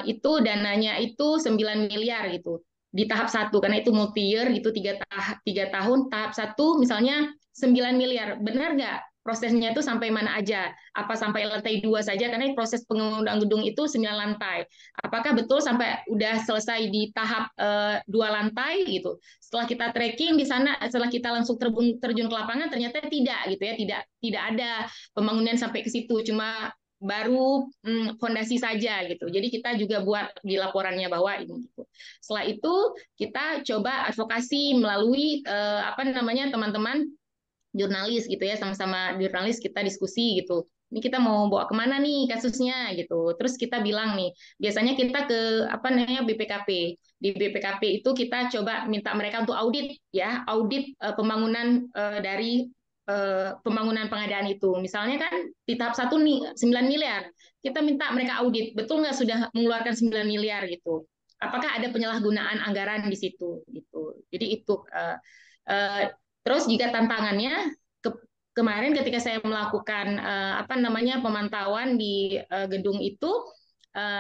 Itu dananya itu 9 miliar gitu di tahap satu, karena itu multi year gitu, 3 tahun. Tahap satu misalnya 9 miliar, benar nggak prosesnya itu sampai mana aja? Apa sampai lantai 2 saja, karena proses pengembangan gedung itu 9 lantai. Apakah betul sampai udah selesai di tahap 2 lantai gitu? Setelah kita tracking di sana, setelah kita langsung terjun ke lapangan, ternyata tidak gitu ya, tidak ada pembangunan sampai ke situ, cuma baru fondasi saja gitu. Jadi kita juga buat di laporannya bahwa ini gitu. Setelah itu kita coba advokasi melalui teman-teman jurnalis gitu ya, sama-sama jurnalis kita diskusi gitu. Ini kita mau bawa kemana nih kasusnya gitu. Terus kita bilang nih, biasanya kita ke BPKP. Di BPKP itu kita coba minta mereka untuk audit ya, audit pembangunan dari pembangunan pengadaan itu. Misalnya kan di tahap satu nih 9 miliar, kita minta mereka audit, betul nggak sudah mengeluarkan 9 miliar gitu. Apakah ada penyalahgunaan anggaran di situ gitu. Jadi itu uh, terus juga tantangannya kemarin ketika saya melakukan pemantauan di gedung itu,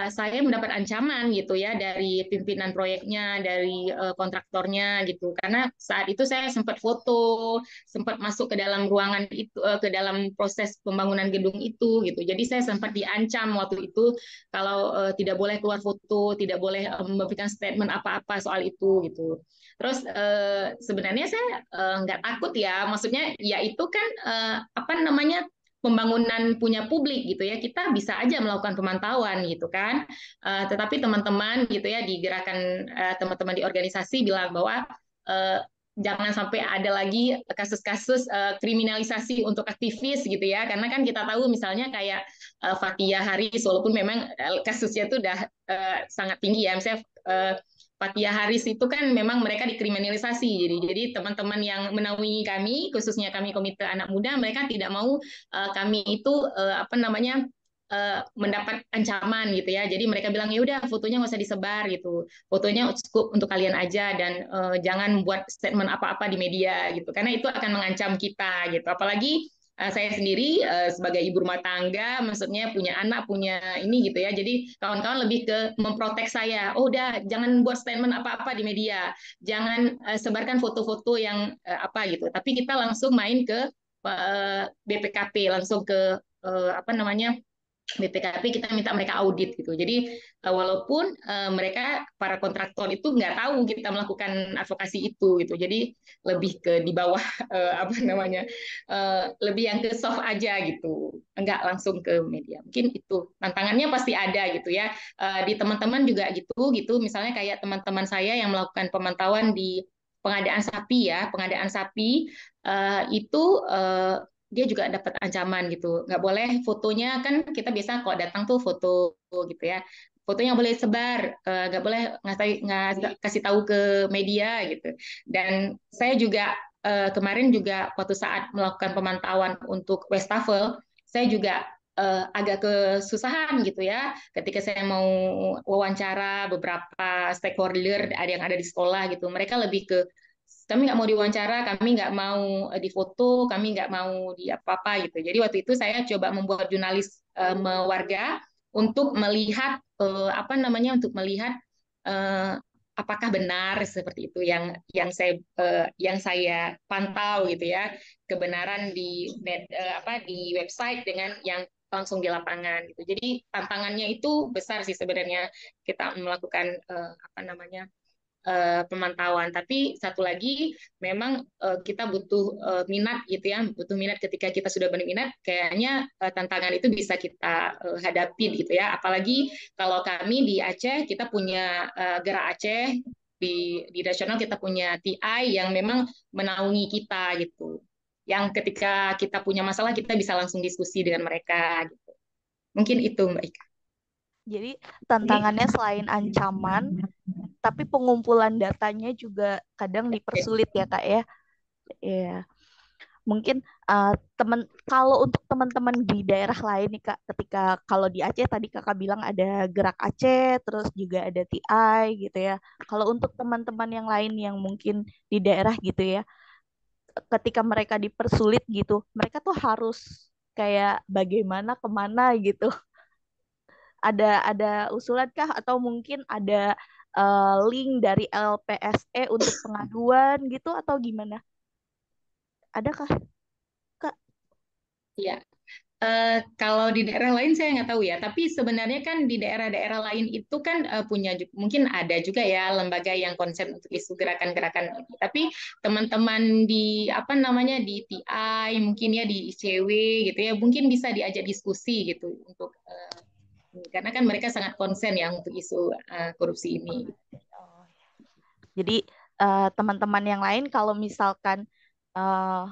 saya mendapat ancaman gitu ya dari pimpinan proyeknya, dari kontraktornya gitu. Karena saat itu saya sempat foto, sempat masuk ke dalam ruangan itu, ke dalam proses pembangunan gedung itu gitu. Jadi saya sempat diancam waktu itu kalau tidak boleh keluar foto, tidak boleh memberikan statement apa-apa soal itu gitu. Terus sebenarnya saya nggak takut ya, maksudnya ya itu kan pembangunan punya publik gitu ya, kita bisa aja melakukan pemantauan gitu kan. Tetapi teman-teman gitu ya di gerakan teman-teman di organisasi bilang bahwa jangan sampai ada lagi kasus-kasus kriminalisasi untuk aktivis gitu ya, karena kan kita tahu misalnya kayak Fathia Haris, walaupun memang kasusnya itu udah sangat tinggi ya, misalnya Fathia Haris itu kan memang mereka dikriminalisasi. Jadi teman-teman yang menaungi kami, khususnya kami Komite Anak Muda, mereka tidak mau kami itu mendapat ancaman gitu ya. Jadi mereka bilang ya udah fotonya nggak usah disebar gitu. Fotonya cukup untuk kalian aja dan jangan buat statement apa-apa di media gitu. Karena itu akan mengancam kita gitu. Apalagi saya sendiri sebagai ibu rumah tangga, maksudnya punya anak, punya ini gitu ya. Jadi kawan-kawan lebih ke memprotek saya. Oh udah, jangan buat statement apa-apa di media, jangan sebarkan foto-foto yang apa gitu. Tapi kita langsung main ke BPKP, langsung ke BPKP, kita minta mereka audit gitu. Jadi walaupun mereka para kontraktor itu nggak tahu kita melakukan advokasi itu gitu. Jadi lebih ke di bawah lebih yang ke soft aja gitu. Nggak langsung ke media. Mungkin itu tantangannya pasti ada gitu ya. Di teman-teman juga gitu. Misalnya kayak teman-teman saya yang melakukan pemantauan di pengadaan sapi ya, pengadaan sapi itu dia juga dapat ancaman gitu. Nggak boleh fotonya, kan kita biasa kalau datang tuh foto gitu ya. fotonya boleh sebar, nggak boleh kasih tahu ke media gitu. Dan saya juga kemarin juga waktu saat melakukan pemantauan untuk Westafel, saya juga agak kesusahan gitu ya ketika saya mau wawancara beberapa stakeholder ada yang ada di sekolah gitu, mereka lebih ke kami nggak mau diwawancara, kami nggak mau difoto, kami nggak mau di apa-apa gitu. Jadi waktu itu saya coba membuat jurnalis warga untuk melihat apa namanya, untuk melihat eh, apakah benar seperti itu yang saya pantau gitu ya, kebenaran di apa di website dengan yang langsung di lapangan gitu. Jadi tantangannya itu besar sih sebenarnya kita melakukan apa namanya pemantauan. Tapi satu lagi, memang kita butuh minat gitu ya, butuh minat. Ketika kita sudah berminat, kayaknya tantangan itu bisa kita hadapi gitu ya. Apalagi kalau kami di Aceh, kita punya Gerak Aceh, di nasional kita punya TI yang memang menaungi kita gitu. Yang ketika kita punya masalah, kita bisa langsung diskusi dengan mereka gitu. Mungkin itu Mbak Ika. Jadi tantangannya selain ancaman, tapi pengumpulan datanya juga kadang dipersulit ya Kak ya. Iya. Mungkin kalau untuk teman-teman di daerah lain nih Kak, ketika kalau di Aceh tadi Kakak bilang ada Gerak Aceh, terus juga ada TI gitu ya. Kalau untuk teman-teman yang lain yang mungkin di daerah gitu ya, ketika mereka dipersulit gitu, mereka tuh harus kayak bagaimana kemana gitu. Ada usulan kah atau mungkin ada link dari LPSE untuk pengaduan gitu atau gimana? Adakah Kak? Iya. Kalau di daerah lain saya nggak tahu ya, tapi sebenarnya kan di daerah-daerah lain itu kan punya mungkin ada juga ya lembaga yang konsen untuk isu gerakan-gerakan ini. Tapi teman-teman di apa namanya di TI mungkin ya di ICW gitu ya, mungkin bisa diajak diskusi gitu untuk karena kan mereka sangat konsen ya untuk isu korupsi ini. Oh, jadi teman-teman yang lain kalau misalkan eh,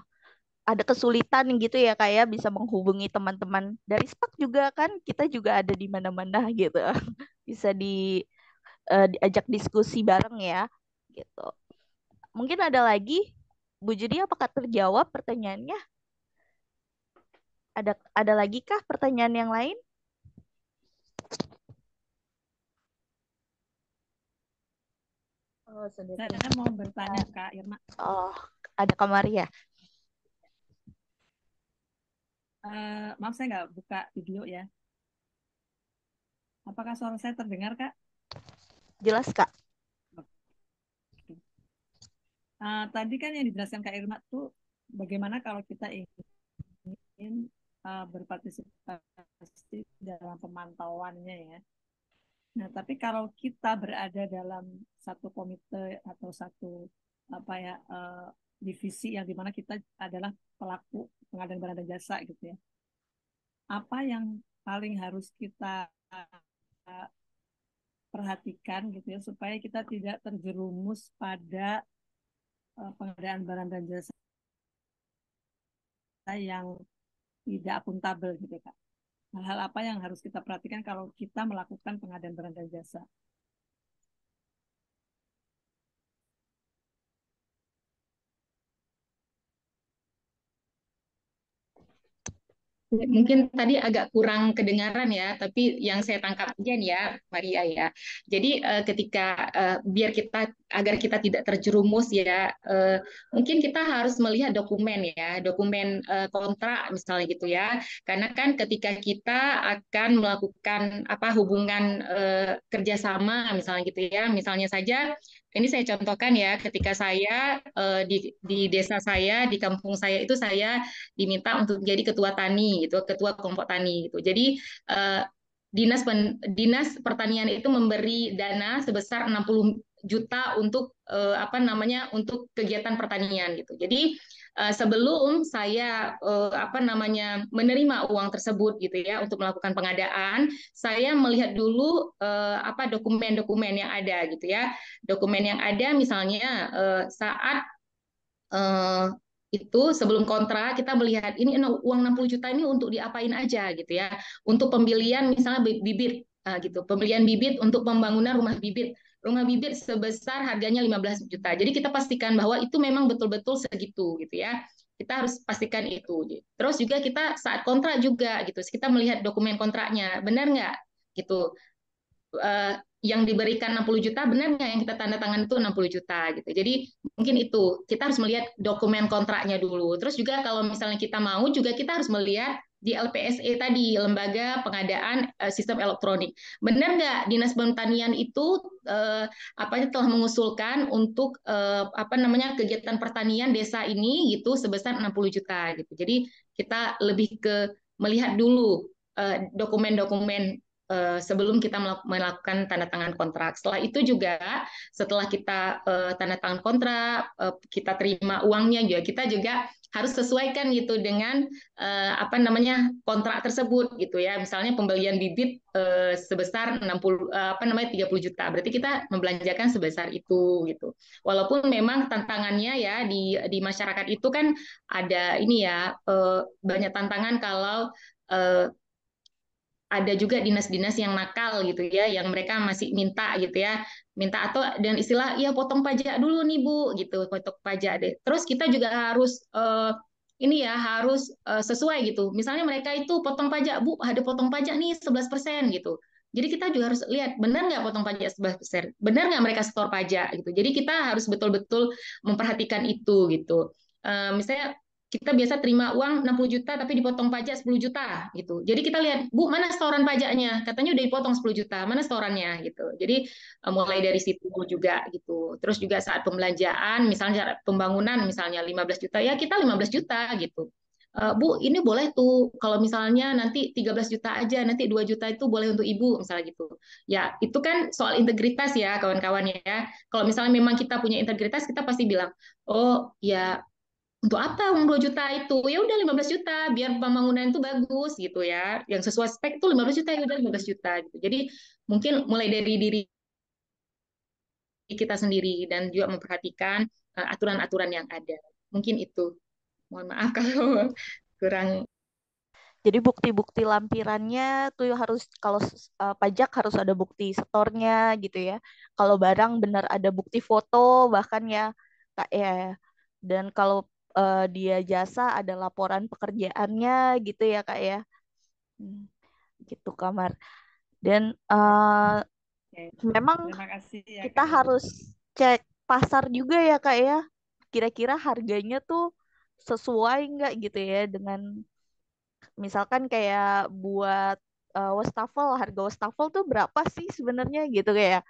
ada kesulitan gitu ya kayak bisa menghubungi teman-teman dari SPAK juga kan kita juga ada di mana-mana gitu. Bisa diajak diskusi bareng ya gitu. Mungkin ada lagi Bu Judi, apakah terjawab pertanyaannya? Ada lagi kah pertanyaan yang lain? Oh, Saya mau bertanya Kak Irma. Oh, ada Kak Maria. Maaf saya nggak buka video ya. Apakah suara saya terdengar Kak? Jelas Kak. Tadi kan yang dijelaskan Kak Irma tuh bagaimana kalau kita ingin berpartisipasi dalam pemantauannya ya. Nah, tapi kalau kita berada dalam satu komite atau satu apa ya divisi yang dimana kita adalah pelaku pengadaan barang dan jasa gitu ya. Apa yang paling harus kita perhatikan gitu ya supaya kita tidak terjerumus pada pengadaan barang dan jasa yang tidak akuntabel gitu Kak. Hal-hal apa yang harus kita perhatikan kalau kita melakukan pengadaan barang dan jasa? Mungkin tadi agak kurang kedengaran ya, tapi yang saya tangkap aja nih ya, Maria ya. Jadi ketika biar kita agar kita tidak terjerumus ya, mungkin kita harus melihat dokumen ya, dokumen kontrak misalnya gitu ya. Karena kan ketika kita akan melakukan apa hubungan kerjasama misalnya gitu ya, misalnya saja ini saya contohkan ya, ketika saya di desa saya, di kampung saya itu saya diminta untuk menjadi ketua tani gitu, ketua kelompok tani gitu. Jadi dinas pertanian itu memberi dana sebesar 60 juta untuk apa namanya untuk kegiatan pertanian gitu. Jadi sebelum saya apa namanya menerima uang tersebut gitu ya untuk melakukan pengadaan, saya melihat dulu apa dokumen-dokumen yang ada gitu ya. Dokumen yang ada misalnya saat eh, itu sebelum kontrak kita melihat ini uang 60 juta ini untuk diapain aja gitu ya. Untuk pembelian misalnya bibit gitu. Pembelian bibit untuk pembangunan rumah bibit. Rumah bibit sebesar harganya 15 juta. Jadi kita pastikan bahwa itu memang betul-betul segitu gitu ya. Kita harus pastikan itu. Terus juga kita saat kontrak juga gitu. Kita melihat dokumen kontraknya, benar nggak gitu. Yang diberikan 60 juta benar nggak yang kita tanda tangan itu 60 juta gitu. Jadi mungkin itu kita harus melihat dokumen kontraknya dulu. Terus juga kalau misalnya kita mau juga kita harus melihat di LPSE tadi, Lembaga Pengadaan Sistem Elektronik. Benar nggak Dinas Pertanian itu telah mengusulkan untuk apa namanya kegiatan pertanian desa ini gitu sebesar 60 juta gitu. Jadi kita lebih ke melihat dulu dokumen-dokumen sebelum kita melakukan tanda tangan kontrak. Setelah itu juga, setelah kita tanda tangan kontrak, kita terima uangnya juga, kita juga harus sesuaikan gitu dengan apa namanya kontrak tersebut gitu ya. Misalnya pembelian bibit sebesar 60 apa namanya 30 juta. Berarti kita membelanjakan sebesar itu gitu. Walaupun memang tantangannya ya di masyarakat itu kan ada ini ya banyak tantangan kalau ada juga dinas-dinas yang nakal gitu ya, yang mereka masih minta gitu ya, minta atau dan istilah ya potong pajak dulu nih Bu gitu, potong pajak deh. Terus kita juga harus ini ya harus sesuai gitu. Misalnya mereka itu potong pajak Bu, ada potong pajak nih 11% gitu. Jadi kita juga harus lihat benar nggak potong pajak 11%, benar nggak mereka setor pajak gitu. Jadi kita harus betul-betul memperhatikan itu gitu. Misalnya kita biasa terima uang 60 juta tapi dipotong pajak 10 juta gitu. Jadi kita lihat, Bu, mana setoran pajaknya? Katanya udah dipotong 10 juta, mana setorannya gitu. Jadi mulai dari situ juga gitu. Terus juga saat pembelanjaan, misalnya pembangunan misalnya 15 juta, ya kita 15 juta gitu. Bu, ini boleh tuh kalau misalnya nanti 13 juta aja, nanti 2 juta itu boleh untuk Ibu misalnya gitu. Ya, itu kan soal integritas ya kawan-kawan ya. Kalau misalnya memang kita punya integritas, kita pasti bilang, "Oh, ya untuk apa uang 2 juta itu? Ya udah 15 juta biar pembangunan itu bagus gitu ya. Yang sesuai spek itu 15 juta ya udah 15 juta gitu. Jadi mungkin mulai dari diri kita sendiri dan juga memperhatikan aturan-aturan yang ada. Mungkin itu. Mohon maaf kalau kurang. Jadi bukti-bukti lampirannya tuh harus kalau pajak harus ada bukti setornya gitu ya. Kalau barang benar ada bukti foto bahkan ya Kak ya. Dan kalau dia jasa ada laporan pekerjaannya gitu ya Kak ya. Hmm, gitu Kamar. Dan Oke. memang Terima kasih ya kita Kak. harus cek pasar juga ya Kak ya. Kira-kira harganya tuh sesuai nggak gitu ya dengan misalkan kayak buat wastafel, harga wastafel tuh berapa sih sebenarnya gitu kayak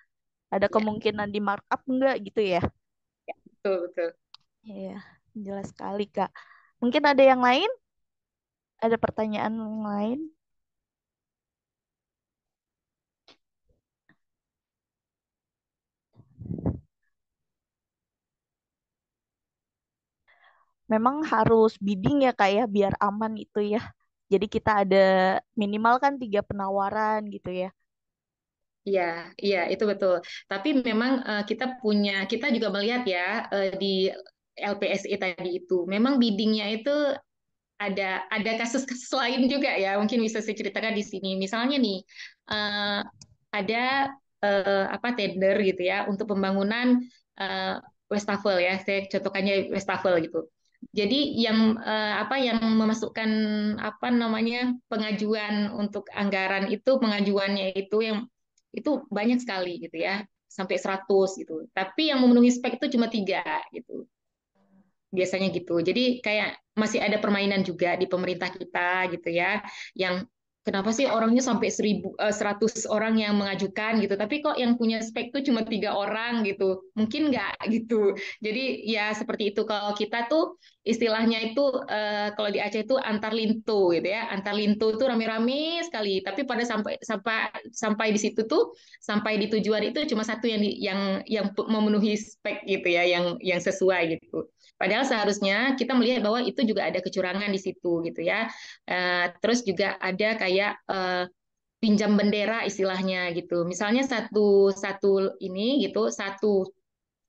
ada Ya, kemungkinan di markup nggak gitu ya? ya, betul betul. Iya, jelas sekali Kak. Mungkin ada yang lain? Ada pertanyaan yang lain? Memang harus bidding ya Kak ya biar aman itu ya. Jadi kita ada minimal kan 3 penawaran gitu ya. Iya, iya itu betul. Tapi memang kita juga melihat ya di LPSE tadi itu, memang biddingnya itu ada kasus-kasus lain juga ya, mungkin bisa saya ceritakan di sini. Misalnya nih, eh, ada apa tender gitu ya untuk pembangunan eh, wastafel ya, saya contohkannya wastafel gitu. Jadi yang memasukkan apa namanya pengajuan untuk anggaran itu pengajuannya itu banyak sekali gitu ya, sampai 100 gitu. Tapi yang memenuhi spek itu cuma 3 gitu biasanya gitu. Jadi kayak masih ada permainan juga di pemerintah kita gitu ya, yang kenapa sih orangnya sampai 100 orang yang mengajukan gitu, tapi kok yang punya spek tuh cuma 3 orang gitu, mungkin nggak gitu. Jadi ya seperti itu. Kalau kita tuh istilahnya itu kalau di Aceh itu antar lintu gitu ya, antar lintu itu rame-rame sekali, tapi pada sampai sampai sampai di situ tuh sampai di tujuan itu cuma satu yang memenuhi spek gitu ya, yang sesuai gitu. Padahal seharusnya kita melihat bahwa itu juga ada kecurangan di situ gitu ya. Terus juga ada kayak pinjam bendera istilahnya gitu. Misalnya satu satu ini gitu, satu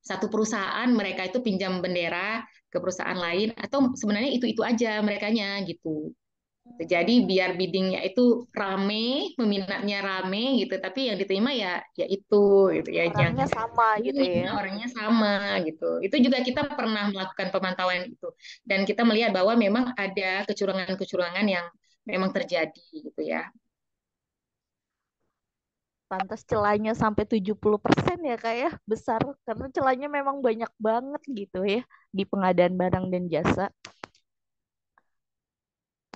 satu perusahaan mereka itu pinjam bendera ke perusahaan lain atau sebenarnya itu aja merekanya gitu. Jadi biar biddingnya itu rame, peminatnya rame gitu, tapi yang diterima ya itu gitu ya, Orangnya sama gitu ya. orangnya sama gitu. Itu juga kita pernah melakukan pemantauan itu dan kita melihat bahwa memang ada kecurangan-kecurangan yang memang terjadi gitu ya. Pantas celahnya sampai 70% ya Kak ya. Besar. Karena celahnya memang banyak banget gitu ya. Di pengadaan barang dan jasa.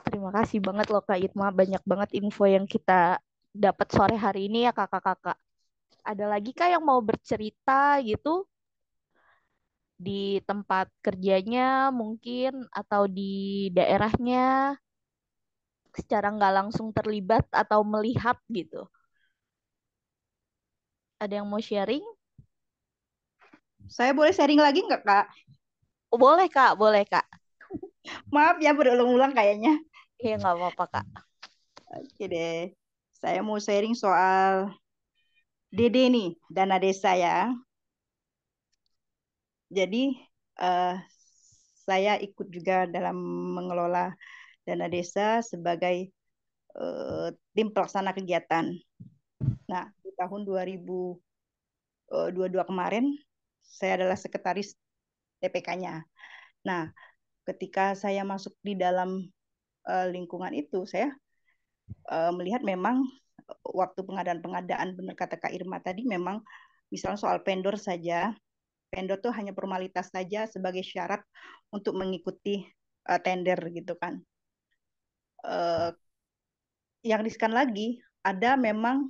Terima kasih banget loh Kak Itma. Banyak banget info yang kita dapat sore hari ini ya kakak-kakak. Ada lagi Kak yang mau bercerita gitu di tempat kerjanya mungkin atau di daerahnya secara nggak langsung terlibat atau melihat gitu. Ada yang mau sharing? Saya boleh sharing lagi nggak, Kak? Oh, boleh Kak, boleh Kak. Maaf ya berulang-ulang kayaknya. Iya nggak apa-apa Kak. Oke deh. Saya mau sharing soal DD nih, dana desa ya. Jadi eh, saya ikut juga dalam mengelola dana desa sebagai tim pelaksana kegiatan. Nah, di tahun 2022 kemarin, saya adalah sekretaris TPK-nya. Nah, ketika saya masuk di dalam lingkungan itu, saya melihat memang waktu pengadaan-pengadaan, benar kata Kak Irma tadi, memang misalnya soal vendor saja, vendor tuh hanya formalitas saja sebagai syarat untuk mengikuti tender gitu kan. Uh, yang riskan lagi, ada memang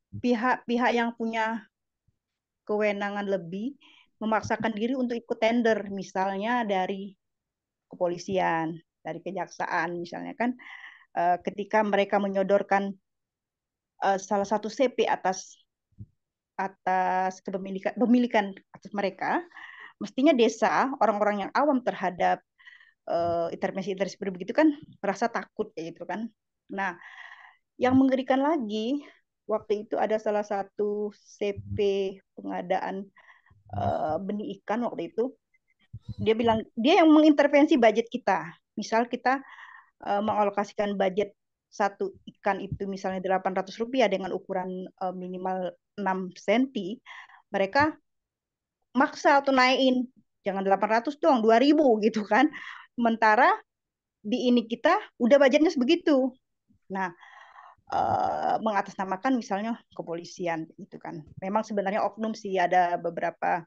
pihak-pihak yang punya kewenangan lebih memaksakan diri untuk ikut tender, misalnya dari kepolisian, dari kejaksaan misalnya kan, ketika mereka menyodorkan salah satu CP atas atas kepemilikan atas mereka, mestinya desa, orang-orang yang awam terhadap intervensi-intervensi begitu kan merasa takut kayak gitu kan. Nah, yang mengerikan lagi, waktu itu ada salah satu CP pengadaan benih ikan waktu itu, dia bilang dia yang mengintervensi budget kita. Misal kita mengalokasikan budget satu ikan itu misalnya Rp800 dengan ukuran minimal 6 cm, mereka maksa atau naikin, jangan 800 dong, 2.000 gitu kan. Sementara di ini kita udah budgetnya sebegitu. Nah, mengatasnamakan misalnya kepolisian gitu kan. Memang sebenarnya oknum sih, ada beberapa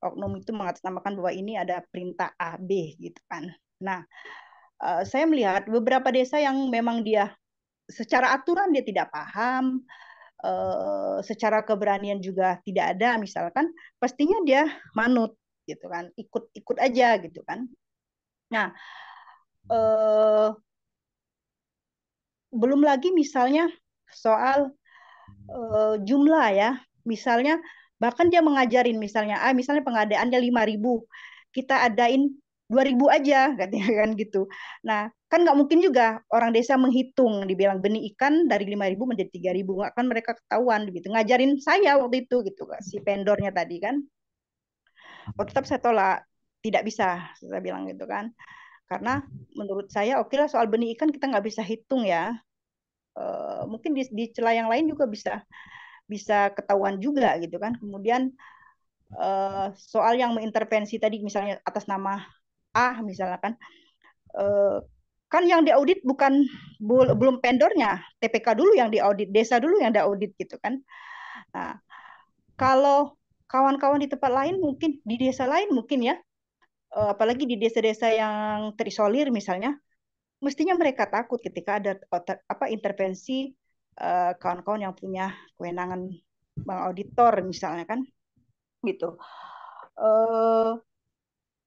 oknum itu mengatasnamakan bahwa ini ada perintah A, B gitu kan. Nah, saya melihat beberapa desa yang memang dia secara aturan dia tidak paham, secara keberanian juga tidak ada misalkan, pastinya dia manut gitu kan, ikut-ikut aja gitu kan. Nah, belum lagi misalnya soal jumlah ya, misalnya bahkan dia mengajarin misalnya, misalnya pengadaannya 5.000, kita adain 2.000 aja katanya kan gitu. Nah, kan nggak mungkin juga orang desa menghitung, dibilang benih ikan dari 5.000 menjadi 3.000, nggak kan mereka ketahuan gitu. Ngajarin saya waktu itu gitu, si vendornya tadi kan. Oh, tetap saya tolak, tidak bisa, saya bilang gitu kan. Karena menurut saya oke lah, soal benih ikan kita nggak bisa hitung ya. Mungkin di celah yang lain juga bisa bisa ketahuan juga gitu kan. Kemudian soal yang mengintervensi tadi misalnya atas nama A misalnya kan, kan yang diaudit bukan belum vendornya, TPK dulu yang diaudit, desa dulu yang diaudit gitu kan. Nah, kalau kawan-kawan di tempat lain mungkin, di desa lain mungkin ya, apalagi di desa-desa yang terisolir misalnya, mestinya mereka takut ketika ada intervensi kawan-kawan yang punya kewenangan bang auditor misalnya kan gitu.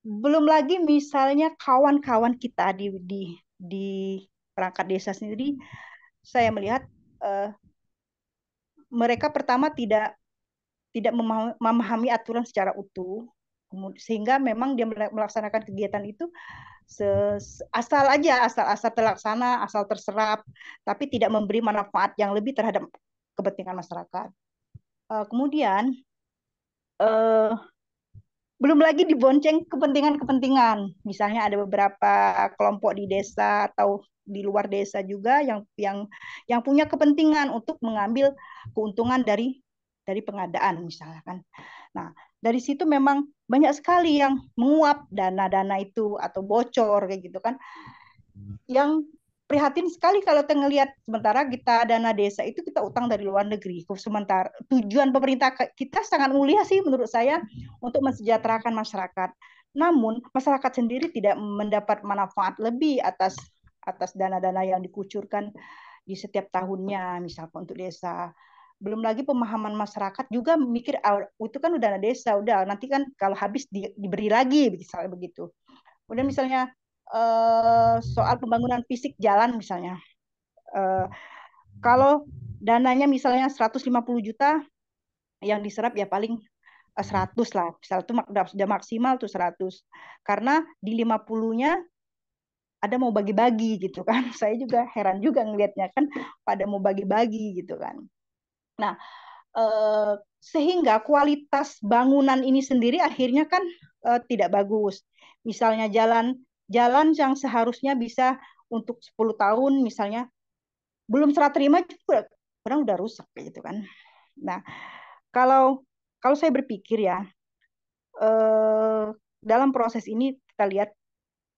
Belum lagi misalnya kawan-kawan kita di perangkat desa sendiri, saya melihat mereka pertama tidak tidak memahami aturan secara utuh, sehingga memang dia melaksanakan kegiatan itu asal aja, asal terlaksana, asal terserap, tapi tidak memberi manfaat yang lebih terhadap kepentingan masyarakat. Kemudian belum lagi dibonceng kepentingan-kepentingan. Misalnya ada beberapa kelompok di desa atau di luar desa juga yang punya kepentingan untuk mengambil keuntungan dari pengadaan misalkan. Nah, dari situ memang banyak sekali yang menguap dana-dana itu atau bocor kayak gitu kan. Yang prihatin sekali kalau kita ngelihat sementara kita dana desa itu kita utang dari luar negeri. Sementara tujuan pemerintah kita sangat mulia sih menurut saya untuk mensejahterakan masyarakat. Namun masyarakat sendiri tidak mendapat manfaat lebih atas dana-dana yang dikucurkan di setiap tahunnya misalkan untuk desa. Belum lagi pemahaman masyarakat juga mikir itu kan udah dana desa, udah nanti kan kalau habis diberi lagi misalnya begitu. Kemudian misalnya soal pembangunan fisik jalan misalnya. Kalau dananya misalnya 150 juta, yang diserap ya paling 100 lah. Misal itu sudah maksimal tuh 100. Karena di 50-nya ada mau bagi-bagi gitu kan. Saya juga heran juga ngelihatnya kan pada mau bagi-bagi gitu kan. Nah, sehingga kualitas bangunan ini sendiri akhirnya kan tidak bagus. Misalnya jalan yang seharusnya bisa untuk 10 tahun misalnya belum serah terima juga orang udah rusak gitu kan. Nah, kalau kalau saya berpikir ya dalam proses ini kita lihat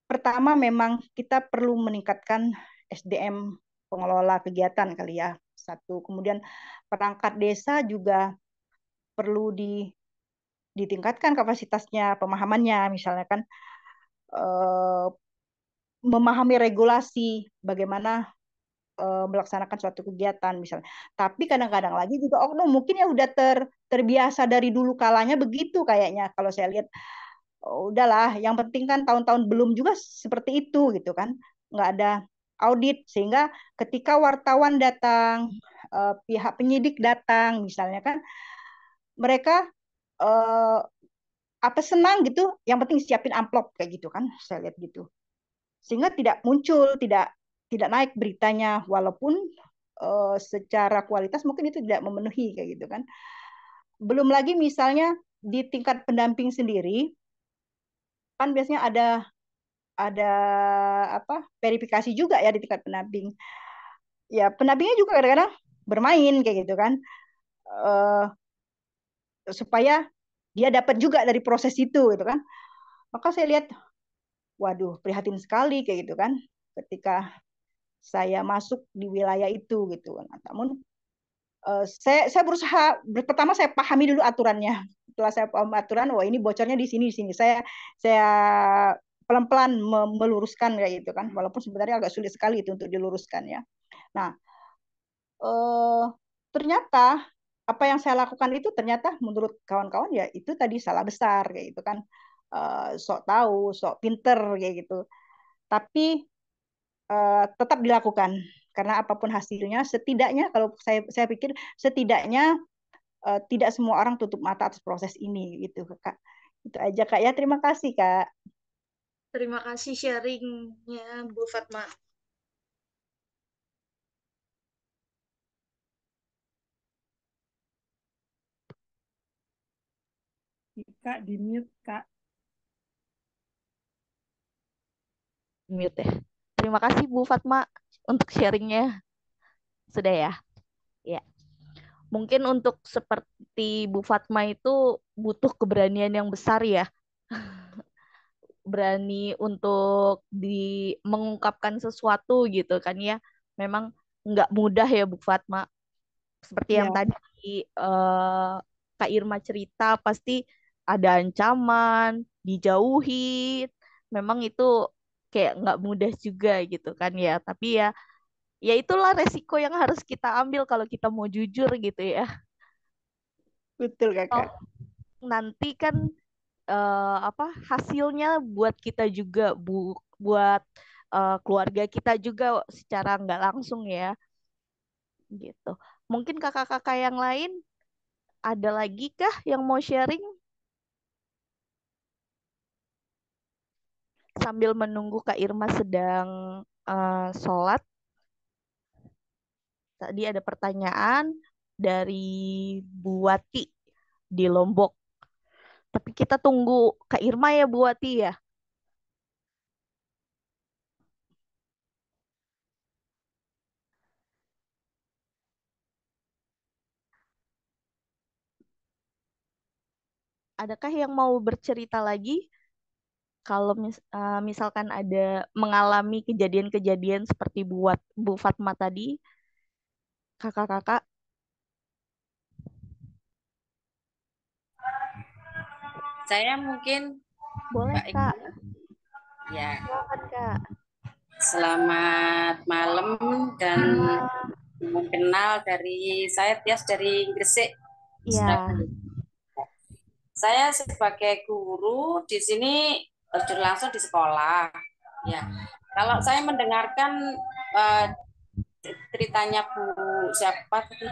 pertama memang kita perlu meningkatkan SDM pengelola kegiatan kali ya. Satu, kemudian perangkat desa juga perlu ditingkatkan kapasitasnya, pemahamannya, misalnya kan eh, memahami regulasi, bagaimana melaksanakan suatu kegiatan misalnya. Tapi kadang-kadang lagi juga oknum mungkin ya udah terbiasa dari dulu kalanya begitu kayaknya kalau saya lihat oh, udahlah yang penting kan tahun-tahun belum juga seperti itu gitu kan. Nggak ada audit sehingga ketika wartawan datang, pihak penyidik datang misalnya kan mereka eh, apa senang gitu, yang penting siapin amplop kayak gitu kan, saya lihat gitu. Sehingga tidak muncul, tidak tidak naik beritanya, walaupun secara kualitas mungkin itu tidak memenuhi kayak gitu kan. Belum lagi misalnya di tingkat pendamping sendiri, kan biasanya ada apa verifikasi juga ya di tingkat pendamping. Ya pendampingnya juga kadang-kadang bermain kayak gitu kan, eh, supaya dia dapat juga dari proses itu gitu kan. Maka saya lihat waduh prihatin sekali kayak gitu kan ketika saya masuk di wilayah itu gitu. Nah, namun saya berusaha pertama saya pahami dulu aturannya. Setelah saya paham aturan, wah ini bocornya di sini di sini. Saya pelan-pelan meluruskan kayak gitu kan. Walaupun sebenarnya agak sulit sekali itu untuk diluruskan ya. Nah, eh, ternyata apa yang saya lakukan itu ternyata menurut kawan-kawan ya itu tadi salah besar kayak gitu kan. Sok tahu, sok pinter kayak gitu. Tapi tetap dilakukan karena apapun hasilnya setidaknya kalau saya pikir setidaknya tidak semua orang tutup mata atas proses ini gitu Kak. Itu aja Kak ya. Terima kasih Kak. Terima kasih sharingnya Bu Fatma. Kak, di mute, Kak. Mute ya. Terima kasih Bu Fatma untuk sharingnya. Sudah ya? Ya. Mungkin untuk seperti Bu Fatma itu butuh keberanian yang besar ya. Berani untuk mengungkapkan sesuatu gitu kan ya. Memang nggak mudah ya Bu Fatma. Seperti yang Ya, tadi eh, Kak Irma cerita, pasti ada ancaman, dijauhi. Memang itu kayak nggak mudah juga gitu kan ya. Tapi ya, ya itulah resiko yang harus kita ambil kalau kita mau jujur gitu ya. betul Oh, Kakak. nanti kan apa hasilnya buat kita juga buat keluarga kita juga secara nggak langsung ya gitu. Mungkin kakak-kakak yang lain ada lagi kah yang mau sharing sambil menunggu Kak Irma sedang sholat? Tadi ada pertanyaan dari Bu Wati di Lombok. Tapi kita tunggu Kak Irma ya Bu Wati ya. Adakah yang mau bercerita lagi? Kalau misalkan ada mengalami kejadian-kejadian seperti Bu Fatma tadi, kakak-kakak, Saya mungkin boleh Mbak Kak. Iqbal. Ya, Silakan Kak. selamat malam dan mengenal dari saya Tias dari Gresik, Ya, Surabaya. Saya sebagai guru di sini terjun langsung di sekolah. Ya, kalau saya mendengarkan eh, ceritanya Bu siapa tadi?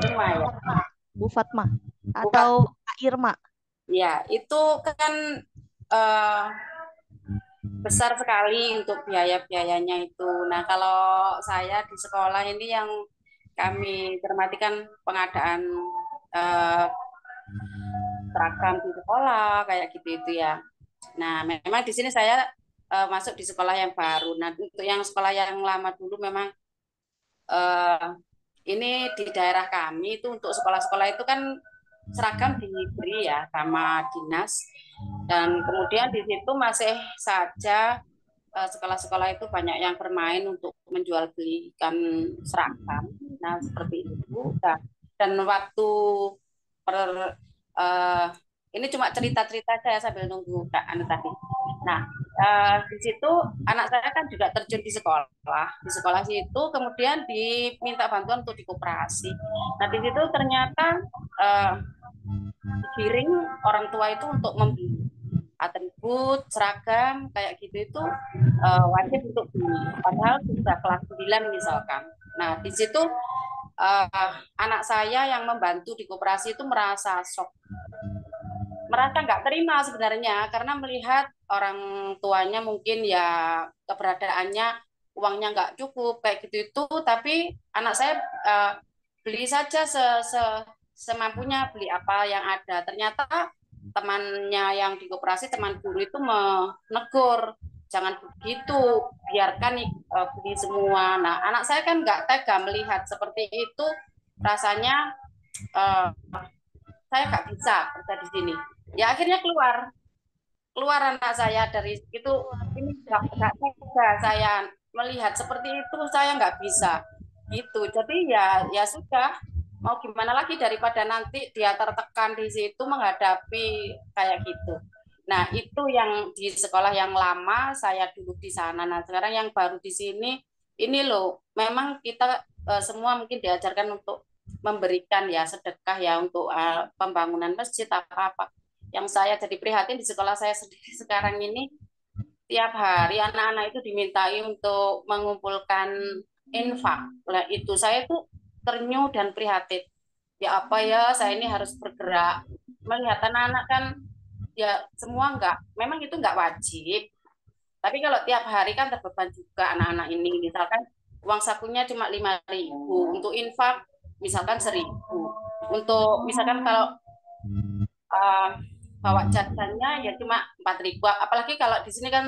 Irma ya. Bu Fatma Bu atau Kak Irma. Ya, itu kan eh, besar sekali untuk biaya-biayanya itu. Nah, kalau saya di sekolah ini yang kami cermatikan pengadaan eh, seragam di sekolah kayak gitu itu ya. Nah, memang di sini saya masuk di sekolah yang baru. Nah, untuk yang sekolah yang lama dulu memang eh, ini di daerah kami itu untuk sekolah-sekolah itu kan seragam diberi ya sama dinas dan kemudian di situ masih saja sekolah-sekolah itu banyak yang bermain untuk menjual belikan seragam. Nah, seperti itu. Nah, dan waktu per eh, ini cuma cerita-cerita saya sambil nunggu Kak Anu tadi. Nah, di situ anak saya kan juga terjun di sekolah. Di sekolah situ kemudian diminta bantuan untuk di koperasi. Nah, di situ ternyata eh, digiring orang tua itu untuk membeli atribut, seragam, kayak gitu itu wajib untuk beli. Padahal sudah kelas 9 misalkan. Nah, di situ anak saya yang membantu di koperasi itu merasa shock. Merasa nggak terima sebenarnya karena melihat orang tuanya mungkin ya keberadaannya uangnya nggak cukup kayak gitu itu, tapi anak saya beli saja semampunya beli apa yang ada. Ternyata temannya yang di koperasi, teman guru itu menegur, jangan begitu, biarkan beli semua. Nah, anak saya kan nggak tega melihat seperti itu, rasanya uh, saya nggak bisa kerja di sini. Ya akhirnya keluar keluar anak saya dari itu. Ini nggak tega saya melihat seperti itu, saya nggak bisa gitu. Jadi ya sudah, mau gimana lagi daripada nanti dia tertekan di situ menghadapi kayak gitu. Nah, itu yang di sekolah yang lama saya duduk di sana. Nah, sekarang yang baru di sini ini loh, memang kita semua mungkin diajarkan untuk memberikan ya sedekah ya untuk pembangunan masjid apa-apa. Yang saya jadi prihatin di sekolah saya sendiri sekarang ini, tiap hari anak-anak itu dimintai untuk mengumpulkan infak. Nah, itu saya tuh ternyuh dan prihatin. Ya apa ya, saya ini harus bergerak. Melihat anak-anak kan ya semua memang itu nggak wajib. Tapi kalau tiap hari kan terbeban juga anak-anak ini. Misalkan uang sakunya cuma 5.000 untuk infak, misalkan 1.000. Untuk misalkan kalau uh, bawa jajannya ya cuma 4.000. Apalagi kalau di sini kan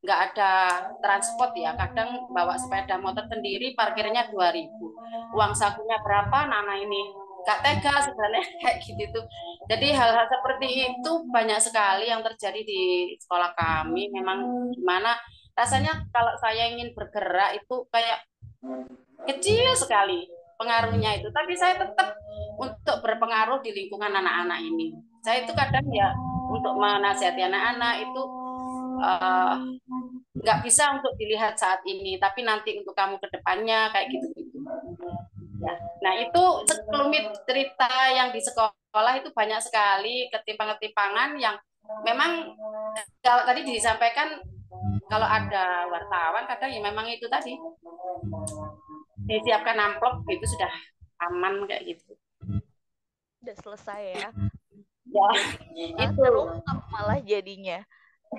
nggak ada transport ya, kadang bawa sepeda motor sendiri parkirnya 2.000. Uang sakunya berapa, Nana ini nggak tega sebenarnya kayak gitu tuh. Jadi hal-hal seperti itu banyak sekali yang terjadi di sekolah kami. Memang gimana rasanya kalau saya ingin bergerak itu kayak kecil sekali pengaruhnya itu, tapi saya tetap untuk berpengaruh di lingkungan anak-anak ini. Saya itu kadang ya untuk menasihati anak-anak itu nggak bisa untuk dilihat saat ini, tapi nanti untuk kamu ke depannya kayak gitu. Ya. Nah, itu sekelumit cerita yang di sekolah itu banyak sekali ketimpangan-ketimpangan yang memang kalau tadi disampaikan, kalau ada wartawan kadang ya memang itu tadi disiapkan amplop itu sudah aman kayak gitu. Udah selesai ya. Ya, itu malah jadinya.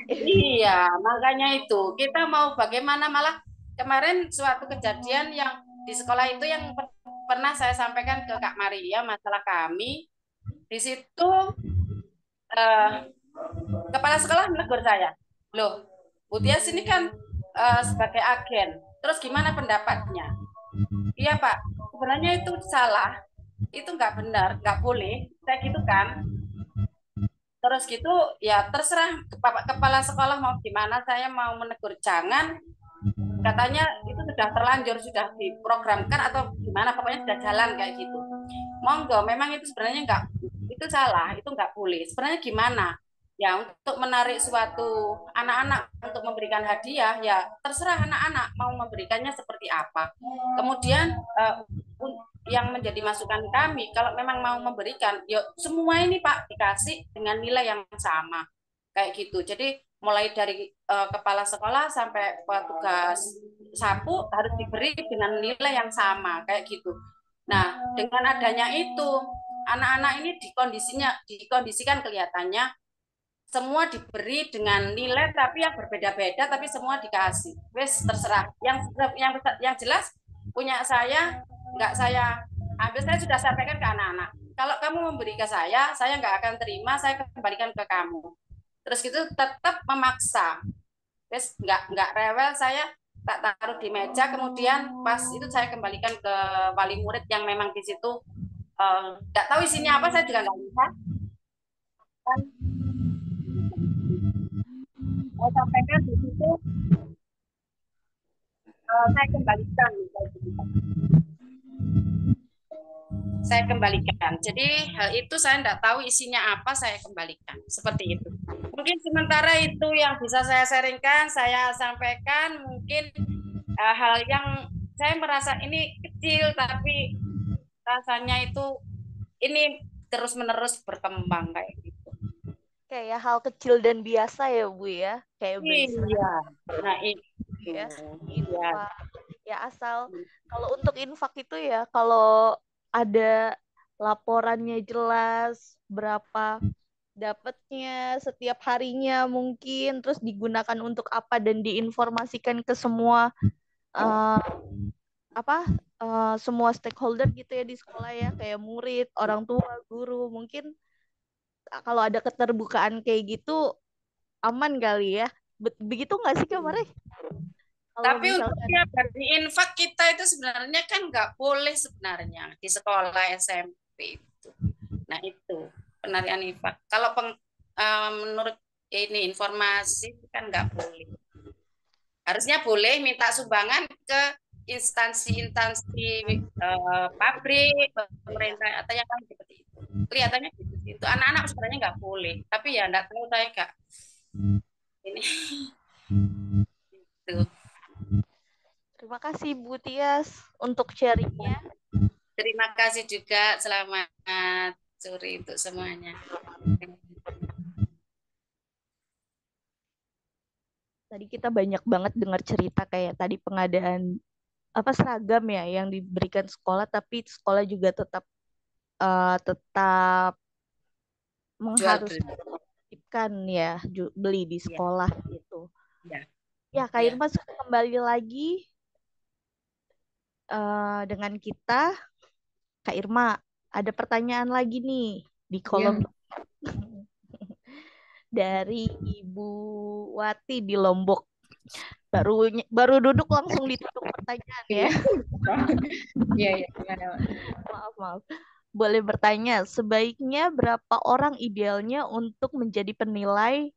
Iya, makanya itu kita mau bagaimana, malah kemarin suatu kejadian yang di sekolah itu yang pernah saya sampaikan ke Kak Maria, masalah kami di situ eh, kepala sekolah menegur saya, loh, Bu Tias ini kan sebagai agen, terus gimana pendapatnya? Iya Pak, sebenarnya itu salah, itu nggak benar, nggak boleh, saya gitu kan. Terus gitu ya terserah kepala sekolah mau gimana, saya mau menegur jangan, katanya itu sudah terlanjur, sudah diprogramkan atau gimana, pokoknya sudah jalan kayak gitu. Monggo, memang itu sebenarnya nggak, itu salah, itu nggak boleh. Sebenarnya gimana? Ya untuk menarik suatu anak-anak untuk memberikan hadiah, ya terserah anak-anak mau memberikannya seperti apa. Kemudian yang menjadi masukan kami, kalau memang mau memberikan, yuk semua ini Pak dikasih dengan nilai yang sama, kayak gitu. Jadi mulai dari kepala sekolah sampai petugas sapu harus diberi dengan nilai yang sama, kayak gitu. Nah, dengan adanya itu, anak-anak ini dikondisikan kelihatannya semua diberi dengan nilai tapi yang berbeda-beda, tapi semua dikasih. Wes terserah. Yang jelas punya saya nggak saya ambil, saya sudah sampaikan ke anak-anak. Kalau kamu memberi ke saya nggak akan terima, saya kembalikan ke kamu. Terus gitu tetap memaksa. Wes nggak rewel, saya tak taruh di meja, kemudian pas itu saya kembalikan ke wali murid yang memang di situ nggak tahu isinya apa, saya juga nggak lihat. Saya sampaikan di situ, saya kembalikan. Saya kembalikan. Jadi hal itu saya tidak tahu isinya apa, saya kembalikan. Seperti itu. Mungkin sementara itu yang bisa saya sharingkan, saya sampaikan. Mungkin hal yang saya merasa ini kecil, tapi rasanya itu ini terus-menerus berkembang kayak gitu. Kayak hal kecil dan biasa ya Bu ya, kayak beli Iya. Nah itu ya, Iya. Pak. Ya asal kalau untuk infak itu ya, kalau ada laporannya jelas berapa dapatnya setiap harinya mungkin, terus digunakan untuk apa dan diinformasikan ke semua semua stakeholder gitu ya di sekolah ya, kayak murid, orang tua, guru. Mungkin kalau ada keterbukaan kayak gitu aman kali ya. Begitu nggak sih Kak Mare? Kalau Tapi untuk misalkan tiap hari infak kita itu sebenarnya kan nggak boleh sebenarnya di sekolah SMP itu. Nah itu penarian infak. Kalau menurut ini informasi kan nggak boleh. Harusnya boleh minta sumbangan ke instansi-instansi pabrik, pemerintah atau yang lain seperti itu. Kelihatannya gitu. Itu anak-anak sebenarnya nggak boleh. Tapi ya nggak tahu saya kak. Ini itu. terima kasih Bu Tias untuk sharingnya. Terima kasih juga. Selamat sore untuk semuanya. Tadi kita banyak banget dengar cerita kayak tadi pengadaan seragam ya yang diberikan sekolah, tapi sekolah juga tetap mengharuskan ya beli di sekolah gitu. Ya Kak Irma kembali lagi dengan kita. Kak Irma, ada pertanyaan lagi nih di kolom dari Ibu Wati di Lombok. Baru duduk langsung ditutup pertanyaan ya. Iya. Maaf. Boleh bertanya, sebaiknya berapa orang idealnya untuk menjadi penilai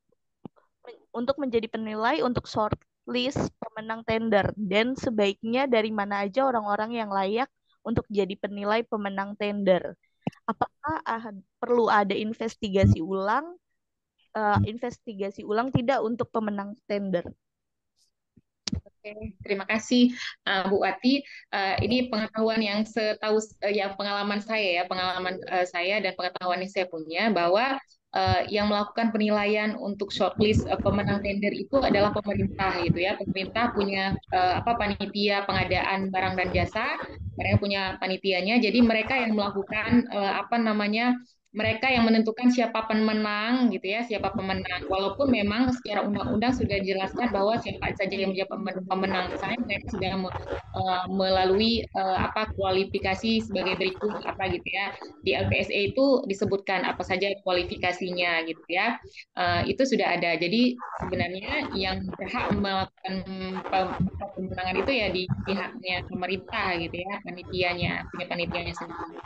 untuk shortlist pemenang tender, dan sebaiknya dari mana aja orang-orang yang layak untuk jadi penilai pemenang tender? Apakah perlu ada investigasi ulang tidak untuk pemenang tender? Oke, terima kasih Bu Wati. Ini pengetahuan yang yang pengalaman saya dan pengetahuan yang saya punya bahwa yang melakukan penilaian untuk shortlist pemenang tender itu adalah pemerintah gitu ya. Pemerintah punya panitia pengadaan barang dan jasa, mereka punya panitianya. Jadi mereka yang melakukan mereka yang menentukan siapa pemenang gitu ya, siapa pemenang. Walaupun memang secara undang-undang sudah dijelaskan bahwa siapa saja yang menjadi pemenang. Misalnya mereka sudah melalui apa kualifikasi sebagai berikut apa gitu ya. Di LPSA itu disebutkan apa saja kualifikasinya gitu ya. Itu sudah ada. Jadi sebenarnya yang berhak melakukan pemenangan itu ya di pihaknya pemerintah gitu ya, panitianya sendiri.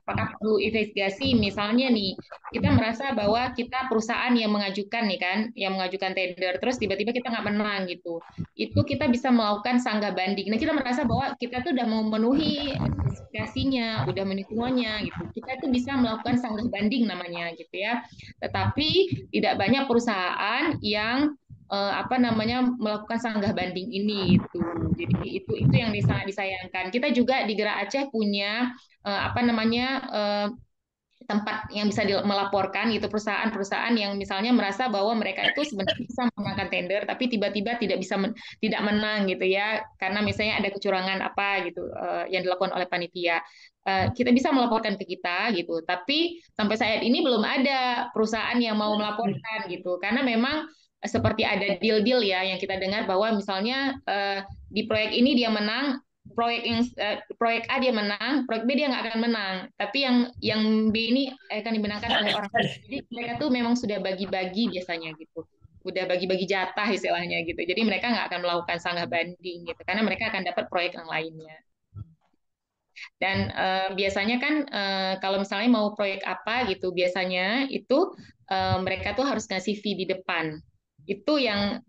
Apakah perlu investigasi? Misalnya nih, kita merasa bahwa kita perusahaan yang mengajukan nih kan, yang mengajukan tender, terus tiba-tiba kita nggak menang gitu. Itu kita bisa melakukan sanggah banding. Nah, kita merasa bahwa kita tuh udah memenuhi spesifikasinya, udah memenuhi semuanya gitu. Kita itu bisa melakukan sanggah banding namanya gitu ya. Tetapi tidak banyak perusahaan yang apa namanya melakukan sanggah banding ini itu. Jadi itu yang sangat disayangkan. Kita juga di Gerak Aceh punya apa namanya tempat yang bisa melaporkan gitu perusahaan-perusahaan yang misalnya merasa bahwa mereka itu sebenarnya bisa memenangkan tender tapi tiba-tiba tidak menang gitu ya karena misalnya ada kecurangan apa gitu yang dilakukan oleh panitia. Kita bisa melaporkan ke kita gitu tapi sampai saat ini belum ada perusahaan yang mau melaporkan gitu karena memang seperti ada deal-deal ya yang kita dengar bahwa misalnya di proyek ini dia menang, proyek A dia menang, proyek B dia nggak akan menang. Tapi yang B ini akan dimenangkan oleh orang lain. Jadi mereka tuh memang sudah bagi-bagi biasanya gitu. Udah bagi-bagi jatah istilahnya gitu. Jadi mereka nggak akan melakukan sanggah banding gitu karena mereka akan dapat proyek yang lainnya. Dan biasanya kan kalau misalnya mau proyek apa gitu, biasanya itu mereka tuh harus ngasih fee di depan. Itu yang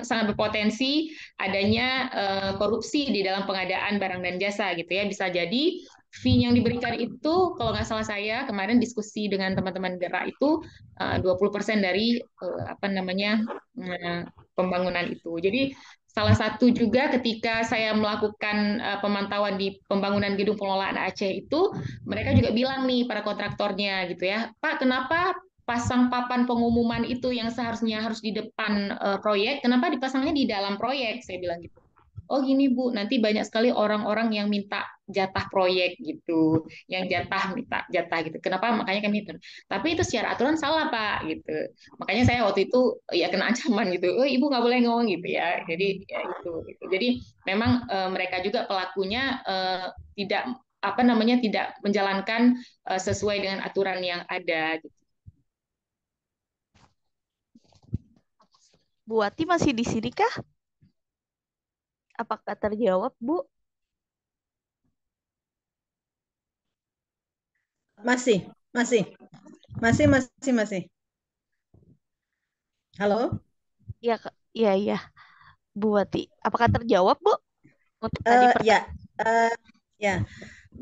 sangat berpotensi adanya korupsi di dalam pengadaan barang dan jasa gitu ya. Bisa jadi fee yang diberikan itu kalau nggak salah saya kemarin diskusi dengan teman-teman Gerak itu 20% dari apa namanya pembangunan itu. Jadi salah satu juga ketika saya melakukan pemantauan di pembangunan gedung pengelolaan Aceh itu, mereka juga bilang nih para kontraktornya gitu ya, Pak, kenapa pasang papan pengumuman itu yang seharusnya harus di depan proyek, kenapa dipasangnya di dalam proyek? Saya bilang gitu. Oh gini Bu, nanti banyak sekali orang-orang yang minta jatah proyek gitu, yang minta jatah gitu. Kenapa? Makanya kami itu. Tapi itu secara aturan salah Pak gitu. Makanya saya waktu itu ya kena ancaman gitu. Oh Ibu nggak boleh ngomong gitu ya. Jadi ya itu. Gitu. Jadi memang mereka juga pelakunya tidak apa namanya tidak menjalankan sesuai dengan aturan yang ada. Gitu. Bu Wati masih di sini kah? Apakah terjawab, Bu? Masih. Halo? Iya, iya. Bu Wati, apakah terjawab, Bu? Untuk tadi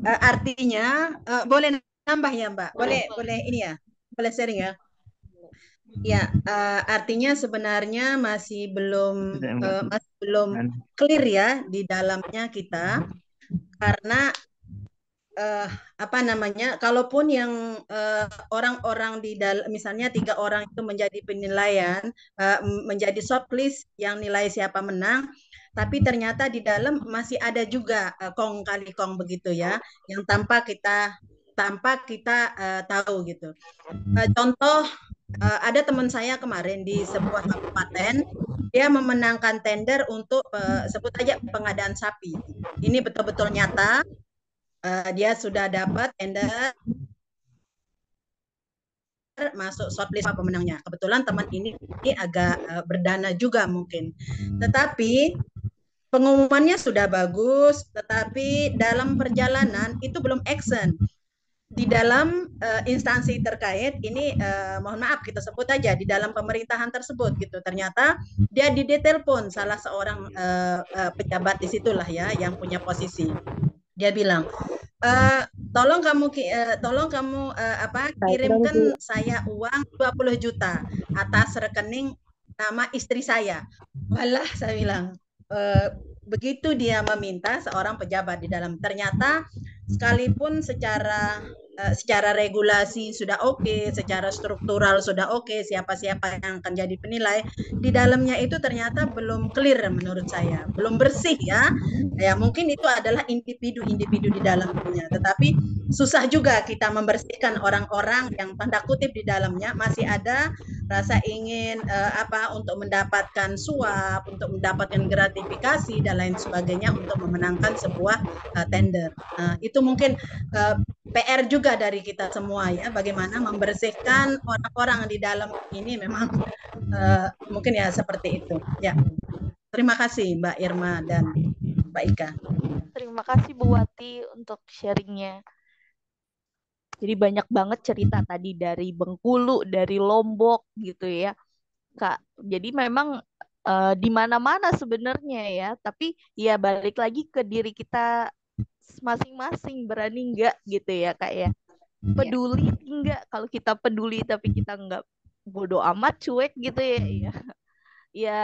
artinya boleh nambah ya, Mbak? Boleh ini ya? Boleh sharing ya? Ya, artinya sebenarnya masih belum clear ya di dalamnya kita karena apa namanya, kalaupun yang orang-orang di dalam, misalnya 3 orang itu menjadi penilaian, menjadi shortlist yang nilai siapa menang, tapi ternyata di dalam masih ada juga kong kali kong begitu ya, yang tanpa kita tahu gitu. Contoh, ada teman saya kemarin di sebuah kabupaten, dia memenangkan tender untuk sebut aja pengadaan sapi. Ini betul-betul nyata. Dia sudah dapat tender masuk shortlist pemenangnya. Kebetulan teman ini agak berdana juga mungkin. Tetapi pengumumannya sudah bagus, tetapi dalam perjalanan itu belum action. Di dalam instansi terkait ini mohon maaf kita sebut aja di dalam pemerintahan tersebut gitu, ternyata dia ditelepon salah seorang pejabat di situlah ya yang punya posisi. Dia bilang, tolong kamu kirimkan saya uang 20 juta atas rekening nama istri saya. Walah, saya bilang, begitu dia meminta seorang pejabat di dalam, ternyata sekalipun secara secara regulasi sudah oke, secara struktural sudah oke, siapa-siapa yang akan jadi penilai, di dalamnya itu ternyata belum clear menurut saya, belum bersih ya. Ya mungkin itu adalah individu-individu di dalamnya, tetapi susah juga kita membersihkan orang-orang yang tanda kutip di dalamnya masih ada rasa ingin untuk mendapatkan suap, untuk mendapatkan gratifikasi dan lain sebagainya untuk memenangkan sebuah tender. Itu mungkin PR juga dari kita semua ya, bagaimana membersihkan orang-orang di dalam ini memang mungkin ya seperti itu. Ya, terima kasih Mbak Irma dan Mbak Ika. Terima kasih Bu Wati untuk sharingnya. Jadi banyak banget cerita tadi dari Bengkulu, dari Lombok gitu ya, Kak. Jadi memang di mana-mana sebenarnya ya, tapi ya balik lagi ke diri kita masing-masing, berani enggak gitu ya Kak ya. Peduli enggak, kalau kita peduli tapi kita enggak, bodoh amat, cuek gitu ya. Ya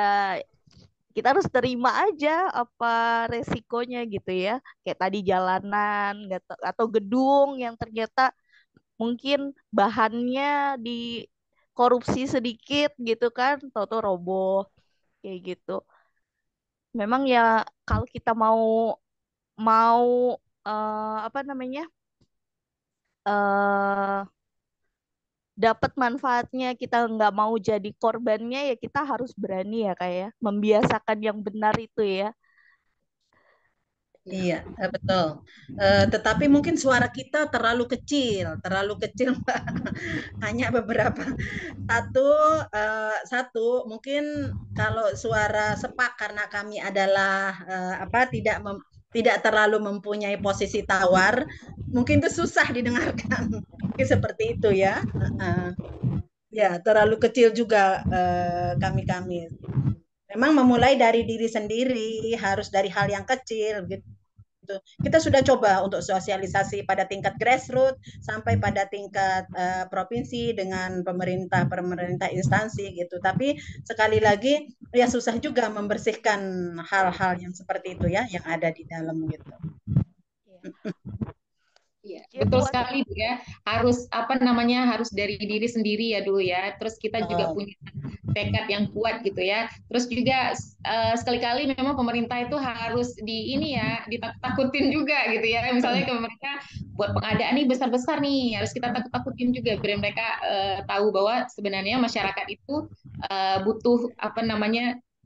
kita harus terima aja apa resikonya gitu ya. Kayak tadi jalanan atau gedung yang ternyata mungkin bahannya di korupsi sedikit gitu kan, tahu-tahu roboh kayak gitu. Memang ya kalau kita mau apa namanya dapat manfaatnya, kita nggak mau jadi korbannya, ya kita harus berani ya kayak membiasakan yang benar itu ya. Iya, betul. Tetapi mungkin suara kita terlalu kecil Mbak. Hanya beberapa. Satu, mungkin kalau suara Sepak karena kami adalah tidak terlalu mempunyai posisi tawar, mungkin itu susah didengarkan. Mungkin seperti itu ya. Ya, terlalu kecil juga kami. Memang memulai dari diri sendiri, harus dari hal yang kecil gitu. Kita sudah coba untuk sosialisasi pada tingkat grassroots sampai pada tingkat provinsi dengan pemerintah instansi gitu. Tapi sekali lagi ya susah juga membersihkan hal-hal yang seperti itu ya yang ada di dalam gitu. Iya, betul sekali Bu ya. Harus harus dari diri sendiri ya dulu ya. Terus kita juga punya tekad yang kuat gitu ya. Terus juga sekali-kali memang pemerintah itu harus ditakut-takutin juga gitu ya. Misalnya ke mereka buat pengadaan nih besar-besar nih, harus kita takut-takutin juga biar mereka tahu bahwa sebenarnya masyarakat itu butuh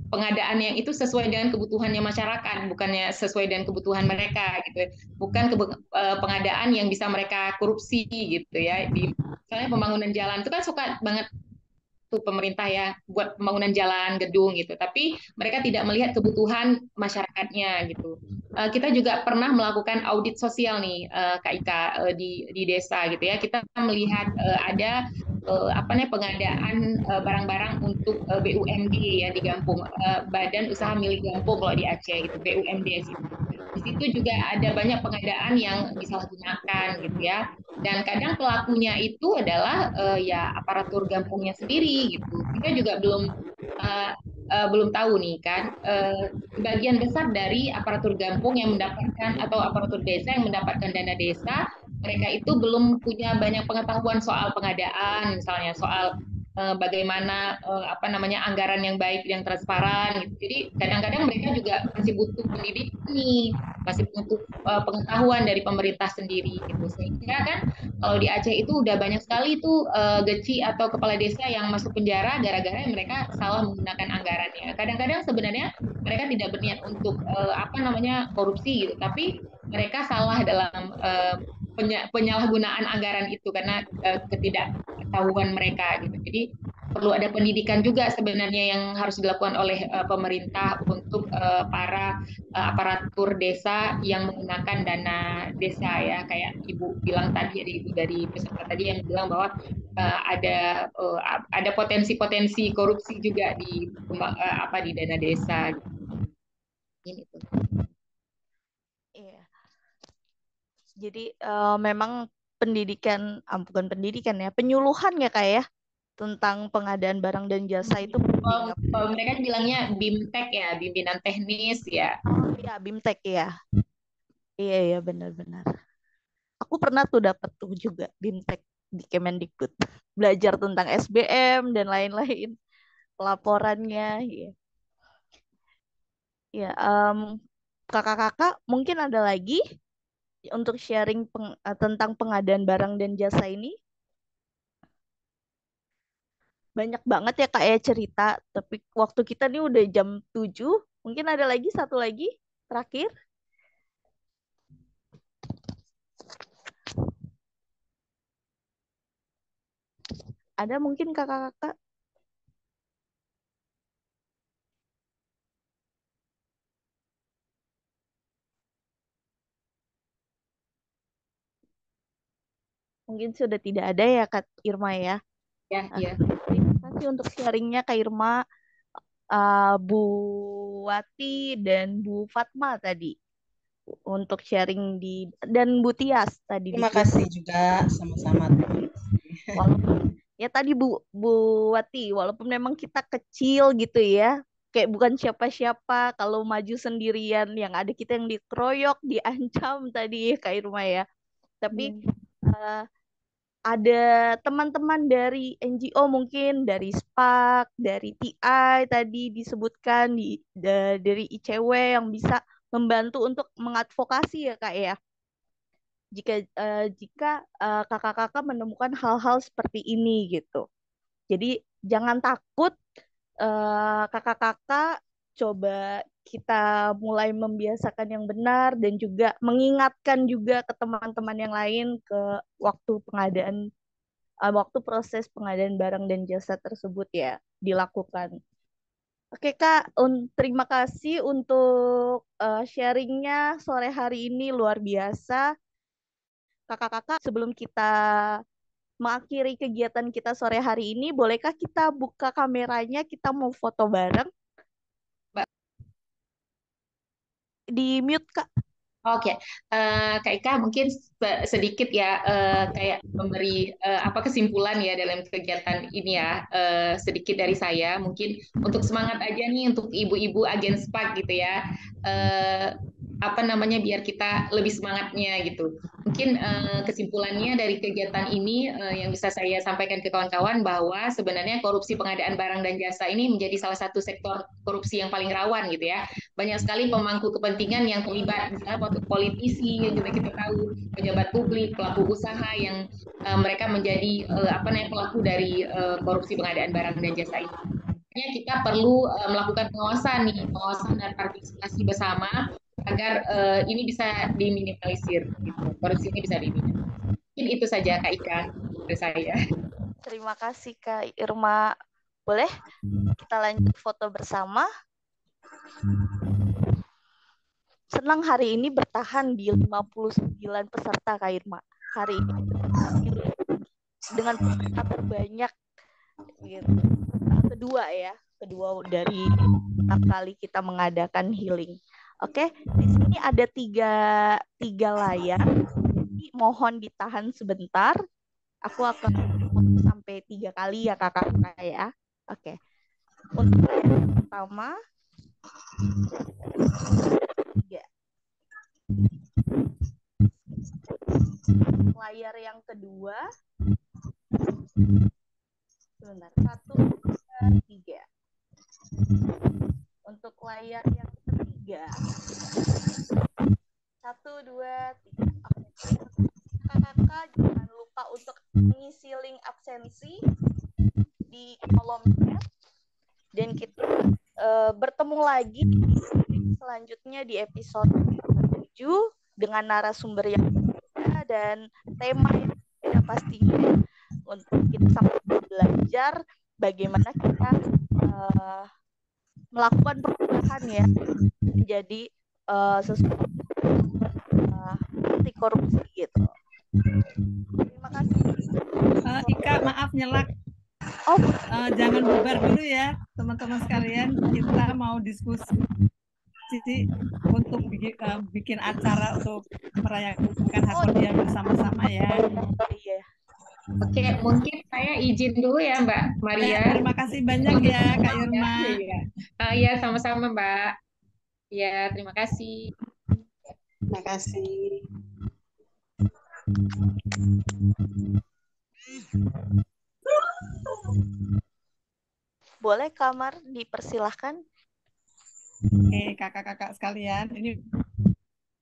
pengadaan yang itu sesuai dengan kebutuhannya masyarakat, bukannya sesuai dengan kebutuhan mereka gitu. Bukan pengadaan yang bisa mereka korupsi gitu ya. Misalnya pembangunan jalan itu kan suka banget tuh pemerintah ya buat pembangunan jalan, gedung gitu. Tapi mereka tidak melihat kebutuhan masyarakatnya gitu. Kita juga pernah melakukan audit sosial nih Kak Ika di desa gitu ya. Kita melihat ada pengadaan barang-barang untuk BUMD ya di Gampung, Badan Usaha Milik Gampung kalau di Aceh gitu, BUMD gitu. Di situ juga ada banyak pengadaan yang disalahgunakan gitu ya. Dan kadang pelakunya itu adalah ya aparatur Gampungnya sendiri gitu. Kita juga belum tahu nih kan, sebagian besar dari aparatur Gampung yang mendapatkan atau aparatur desa yang mendapatkan dana desa, mereka itu belum punya banyak pengetahuan soal pengadaan, misalnya soal bagaimana anggaran yang baik yang transparan gitu. Jadi kadang-kadang mereka juga masih butuh pendidikan nih, masih butuh pengetahuan dari pemerintah sendiri gitu. Sehingga kan kalau di Aceh itu udah banyak sekali tuh geci atau kepala desa yang masuk penjara gara-gara mereka salah menggunakan anggarannya. Kadang-kadang sebenarnya mereka tidak berniat untuk korupsi gitu, tapi mereka salah dalam penyalahgunaan anggaran itu karena ketidaktahuan mereka gitu. Jadi perlu ada pendidikan juga sebenarnya yang harus dilakukan oleh pemerintah untuk para aparatur desa yang menggunakan dana desa ya, kayak Ibu bilang tadi, Ibu dari peserta tadi yang bilang bahwa ada potensi-potensi korupsi juga di dana desa. Ini tuh. Iya. Jadi memang bukan pendidikan ya, penyuluhan ya Kak ya, tentang pengadaan barang dan jasa itu penting. Mereka bilangnya BIMTEK ya, bimbingan teknis ya. Oh iya, BIMTEK ya. Iya benar-benar. Aku aku pernah tuh dapat tuh juga BIMTEK di Kemendikbud. Belajar tentang SBM dan lain-lain. Pelaporannya. Ya, ya kakak-kakak mungkin ada lagi untuk sharing tentang pengadaan barang dan jasa ini. Banyak banget ya Kak ya cerita, tapi waktu kita nih udah jam 7. Mungkin ada lagi satu lagi terakhir. Ada mungkin kakak-kakak? Mungkin sudah tidak ada ya Kak Irma ya. Ya, ya. Terima kasih untuk sharingnya Kak Irma, Bu Wati dan Bu Fatma tadi untuk sharing dan Bu Tias tadi. Terima kasih juga, sama-sama. Walaupun ya tadi Bu Wati, walaupun memang kita kecil gitu ya, kayak bukan siapa-siapa, kalau maju sendirian yang ada kita yang dikeroyok, diancam tadi Kak Irma ya. Tapi ada teman-teman dari NGO mungkin, dari SPAK, dari TI tadi disebutkan, dari ICW yang bisa membantu untuk mengadvokasi ya Kak ya. Jika kakak-kakak menemukan hal-hal seperti ini gitu. Jadi jangan takut, kakak-kakak coba kita mulai membiasakan yang benar dan juga mengingatkan juga ke teman-teman yang lain ke waktu proses pengadaan barang dan jasa tersebut ya dilakukan. Oke Kak, terima kasih untuk sharingnya sore hari ini, luar biasa. Kakak-kakak, sebelum kita mengakhiri kegiatan kita sore hari ini, bolehkah kita buka kameranya, kita mau foto bareng? Di mute Kak. Oke, Kak Ika mungkin sedikit ya kayak memberi kesimpulan ya dalam kegiatan ini ya, sedikit dari saya mungkin untuk semangat aja nih untuk ibu-ibu agen SPAK gitu ya, biar kita lebih semangatnya gitu. Mungkin kesimpulannya dari kegiatan ini yang bisa saya sampaikan ke kawan-kawan bahwa sebenarnya korupsi pengadaan barang dan jasa ini menjadi salah satu sektor korupsi yang paling rawan gitu ya. Banyak sekali pemangku kepentingan yang terlibat, misalnya politisi yang juga kita tahu, pejabat publik, pelaku usaha yang mereka menjadi pelaku dari korupsi pengadaan barang dan jasa ini. Kita perlu melakukan pengawasan dan partisipasi bersama agar ini bisa diminimalisir, gitu. Korupsi ini bisa diminimalisir. Mungkin itu saja Kak Ika dari saya. Terima kasih Kak Irma. Boleh kita lanjut foto bersama? Senang hari ini bertahan di 59 peserta Kak Irma. Hari ini dengan peserta terbanyak gitu. Kedua dari kali kita mengadakan healing. Oke, di sini ada tiga layar. Jadi mohon ditahan sebentar. Aku akan sampai 3 kali ya kakak-kakak ya. Oke. Untuk yang pertama, 3. Layar yang kedua, sebentar, 1, 2, 3. Untuk layar yang ketiga, 1, 2, 3. Kakak jangan lupa untuk mengisi link absensi di kolom chat dan kita bertemu lagi selanjutnya di episode 7 dengan narasumber yang berbeda dan tema yang berbeda pastinya, untuk kita sama belajar bagaimana kita melakukan perubahan ya menjadi sesuatu anti korupsi gitu. Terima kasih. Ika, maaf nyelak. Oh, jangan bubar dulu ya teman-teman sekalian. Kita mau diskusi untuk bikin acara untuk merayakan Hakodia bersama-sama ya. Iya. Oke, mungkin saya izin dulu ya Mbak Maria. Terima kasih banyak ya Kak Irma. Iya, sama-sama Mbak. Ya, terima kasih. Terima kasih. Boleh Kamar dipersilahkan. Oke, kakak-kakak sekalian, ini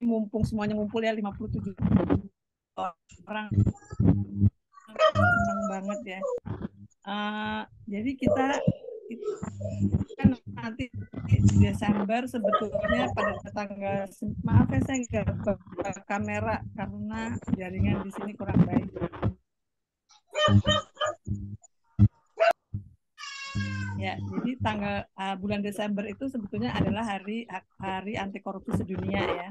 mumpung semuanya ngumpul ya 57 orang, senang banget ya. Jadi kita kan nanti Desember sebetulnya pada tanggal, maaf ya saya nggak buka kamera karena jaringan di sini kurang baik. Ya, jadi bulan Desember itu sebetulnya adalah hari anti korupsi sedunia ya,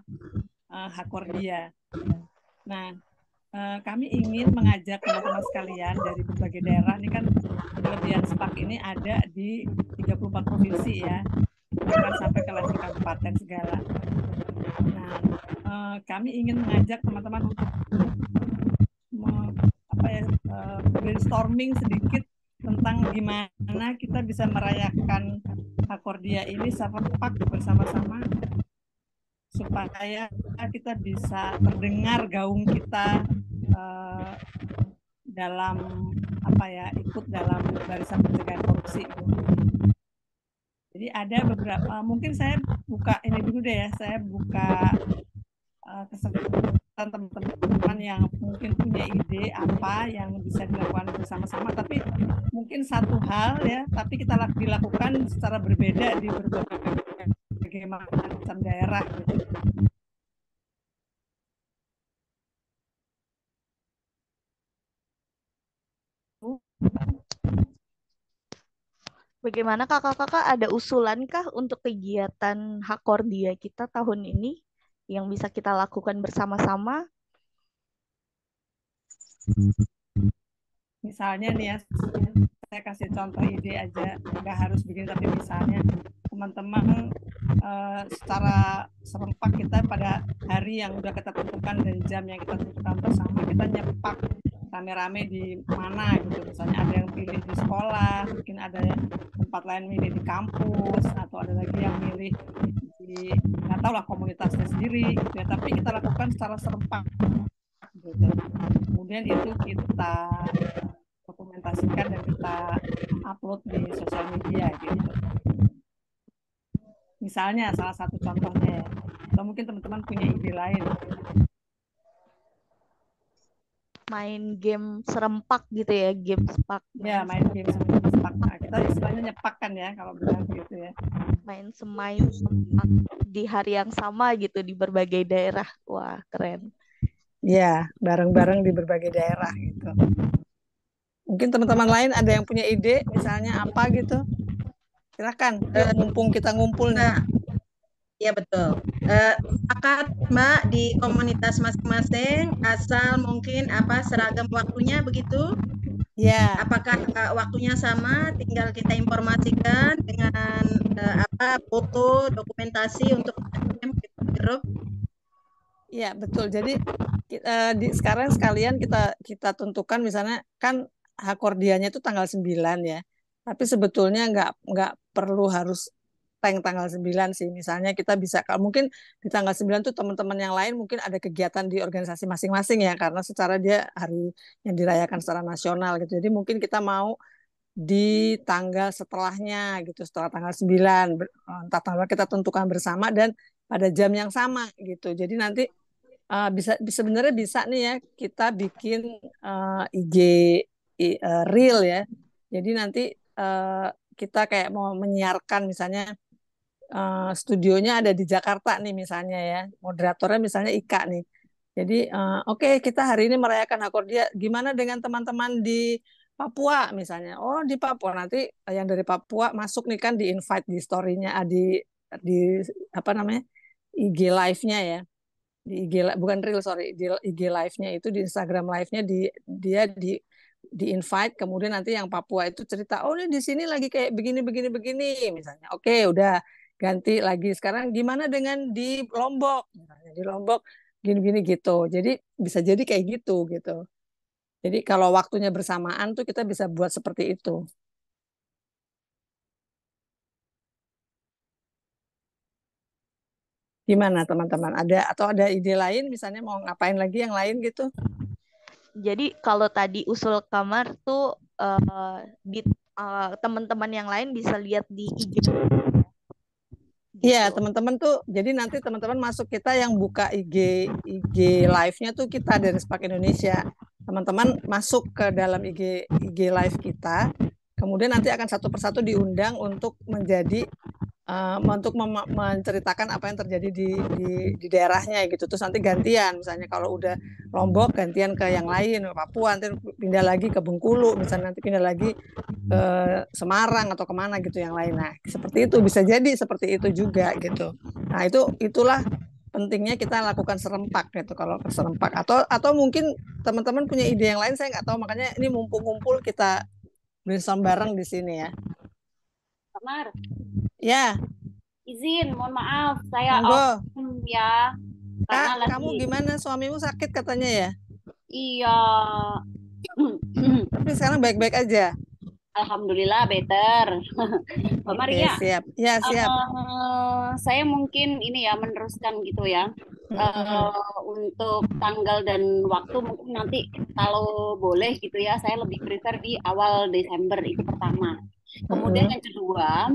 Hakordia. Nah, kami ingin mengajak teman-teman sekalian dari berbagai daerah. Ini kan kelebihan SPAK ini ada di 34 provinsi ya, bahkan sampai ke level kabupaten segala. Nah, kami ingin mengajak teman-teman untuk brainstorming sedikit tentang gimana kita bisa merayakan Hakordia ini serentak bersama-sama supaya kita bisa terdengar gaung kita dalam ikut dalam barisan pencegahan korupsi. Jadi ada beberapa, mungkin saya buka ini dulu deh ya, saya buka kesempatan teman-teman yang mungkin punya ide apa yang bisa dilakukan bersama-sama, tapi mungkin satu hal ya, tapi kita dilakukan secara berbeda di berbagai macam daerah gitu. Bagaimana kakak-kakak, ada usulan kah untuk kegiatan Hakordia kita tahun ini yang bisa kita lakukan bersama-sama? Misalnya nih ya, saya kasih contoh ide aja, nggak harus bikin, tapi misalnya teman-teman secara serempak kita pada hari yang udah kita tentukan dan jam yang kita tentukan bersama, kita nyepak rame-rame di mana gitu. Misalnya ada yang pilih di sekolah, mungkin ada tempat lain milih di kampus, atau ada lagi yang milih di, nggak tahu lah, komunitasnya sendiri gitu ya. Tapi kita lakukan secara serempak gitu. Kemudian itu kita dokumentasikan dan kita upload di sosial media gitu. Misalnya salah satu contohnya ya. Atau mungkin teman-teman punya ide lain. Main game serempak gitu ya, game sepak. Ya, main game sepak. Nah, kita istilahnya nyepak kan ya, kalau bilang gitu ya. Main semain sepak di hari yang sama gitu di berbagai daerah. Wah, keren. Ya, bareng-bareng di berbagai daerah gitu. Mungkin teman-teman lain ada yang punya ide, misalnya apa gitu. Silakan, mumpung kita ngumpul nih. Ya betul. Sepakat Mbak di komunitas masing-masing, asal mungkin seragam waktunya begitu? Ya. Apakah waktunya sama? Tinggal kita informasikan dengan foto, dokumentasi untuk grup. Iya betul. Jadi sekarang sekalian kita tentukan, misalnya kan Hakordianya itu tanggal 9 ya. Tapi sebetulnya nggak perlu harus tanggal 9 sih. Misalnya kita bisa, kalau mungkin di tanggal 9 tuh teman-teman yang lain mungkin ada kegiatan di organisasi masing-masing ya, karena secara dia hari yang dirayakan secara nasional gitu. Jadi mungkin kita mau di tanggal setelahnya gitu, setelah tanggal 9. Entah tanggal kita tentukan bersama dan pada jam yang sama gitu. Jadi nanti sebenarnya bisa nih ya kita bikin IG reel ya. Jadi nanti kita kayak mau menyiarkan, misalnya studionya ada di Jakarta nih misalnya ya, moderatornya misalnya Ika nih. Jadi oke, kita hari ini merayakan Hakordia, gimana dengan teman-teman di Papua misalnya. Oh, di Papua, nanti yang dari Papua masuk nih kan, di invite di story-nya, di apa namanya, IG live-nya ya. Di IG, bukan reel, sorry, di IG live-nya itu, di Instagram live-nya dia di invite, kemudian nanti yang Papua itu cerita, oh ini di sini lagi kayak begini misalnya. Oke, udah ganti lagi, sekarang gimana dengan di Lombok, misalnya di Lombok gini gitu. Jadi bisa jadi kayak gitu. Jadi kalau waktunya bersamaan tuh kita bisa buat seperti itu. Gimana teman-teman? Ada ide lain misalnya mau ngapain lagi yang lain gitu? Jadi kalau tadi usul kamar tuh teman-teman yang lain bisa lihat di IG. Iya, Gitu. teman-teman tuh, jadi nanti teman-teman masuk, kita yang buka IG live-nya tuh kita dari Spark Indonesia. Teman-teman masuk ke dalam IG live kita, kemudian nanti akan satu persatu diundang untuk menjadi menceritakan apa yang terjadi di daerahnya gitu. Terus nanti gantian, misalnya kalau udah Lombok gantian ke yang lain, Papua nanti pindah lagi ke Bengkulu, misalnya nanti pindah lagi ke Semarang atau kemana gitu yang lain. Nah, seperti itu bisa jadi seperti itu juga gitu. Nah, itulah pentingnya kita lakukan serempak gitu. Kalau serempak atau mungkin teman-teman punya ide yang lain, saya nggak tahu, makanya ini mumpung ngumpul kita brainstorm bareng di sini ya. Kamar, Ya, izin, mohon maaf, saya monggo. off ya, karena Kak, kamu lagi gimana? Suamimu sakit katanya ya? iya. Tapi sekarang baik-baik aja. Alhamdulillah better. Mbak Oke, Maria, siap. Ya, siap. saya mungkin ini ya meneruskan gitu ya. Untuk tanggal dan waktu mungkin nanti kalau boleh gitu ya, saya lebih prefer di awal Desember itu pertama. Kemudian yang kedua,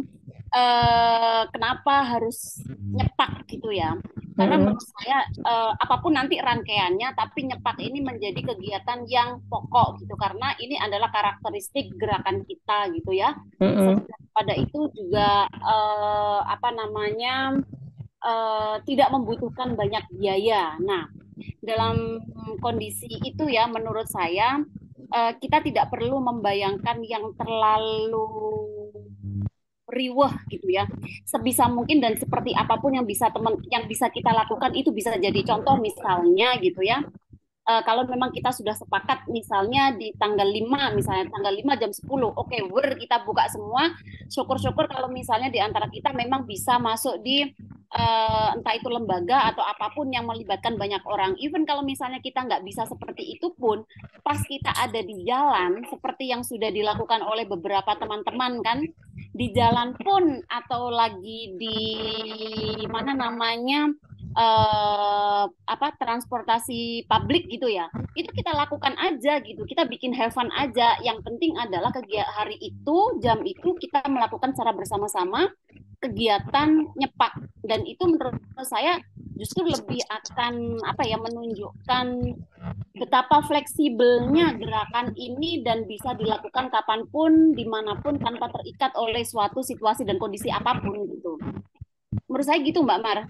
kenapa harus nyepak gitu ya? Karena menurut saya apapun nanti rangkaiannya, tapi nyepak ini menjadi kegiatan yang pokok gitu, karena ini adalah karakteristik gerakan kita gitu ya. Pada itu juga apa namanya tidak membutuhkan banyak biaya. Nah, dalam kondisi itu ya, menurut saya kita tidak perlu membayangkan yang terlalu riweh gitu ya. Sebisa mungkin dan seperti apapun yang bisa kita lakukan itu bisa jadi contoh misalnya gitu ya. Kalau memang kita sudah sepakat misalnya di tanggal 5 misalnya tanggal 5 jam 10 oke, kita buka semua, syukur-syukur kalau misalnya di antara kita memang bisa masuk di entah itu lembaga atau apapun yang melibatkan banyak orang. Even kalau misalnya kita nggak bisa seperti itu pun, pas kita ada di jalan seperti yang sudah dilakukan oleh beberapa teman-teman kan, di jalan pun atau lagi di mana namanya transportasi publik gitu ya, itu kita lakukan aja gitu, kita bikin have fun aja. Yang penting adalah hari itu, jam itu kita melakukan secara bersama-sama kegiatan nyepak, dan itu menurut saya justru lebih akan menunjukkan betapa fleksibelnya gerakan ini dan bisa dilakukan kapanpun, dimanapun, tanpa terikat oleh suatu situasi dan kondisi apapun gitu. Menurut saya gitu Mbak Mar.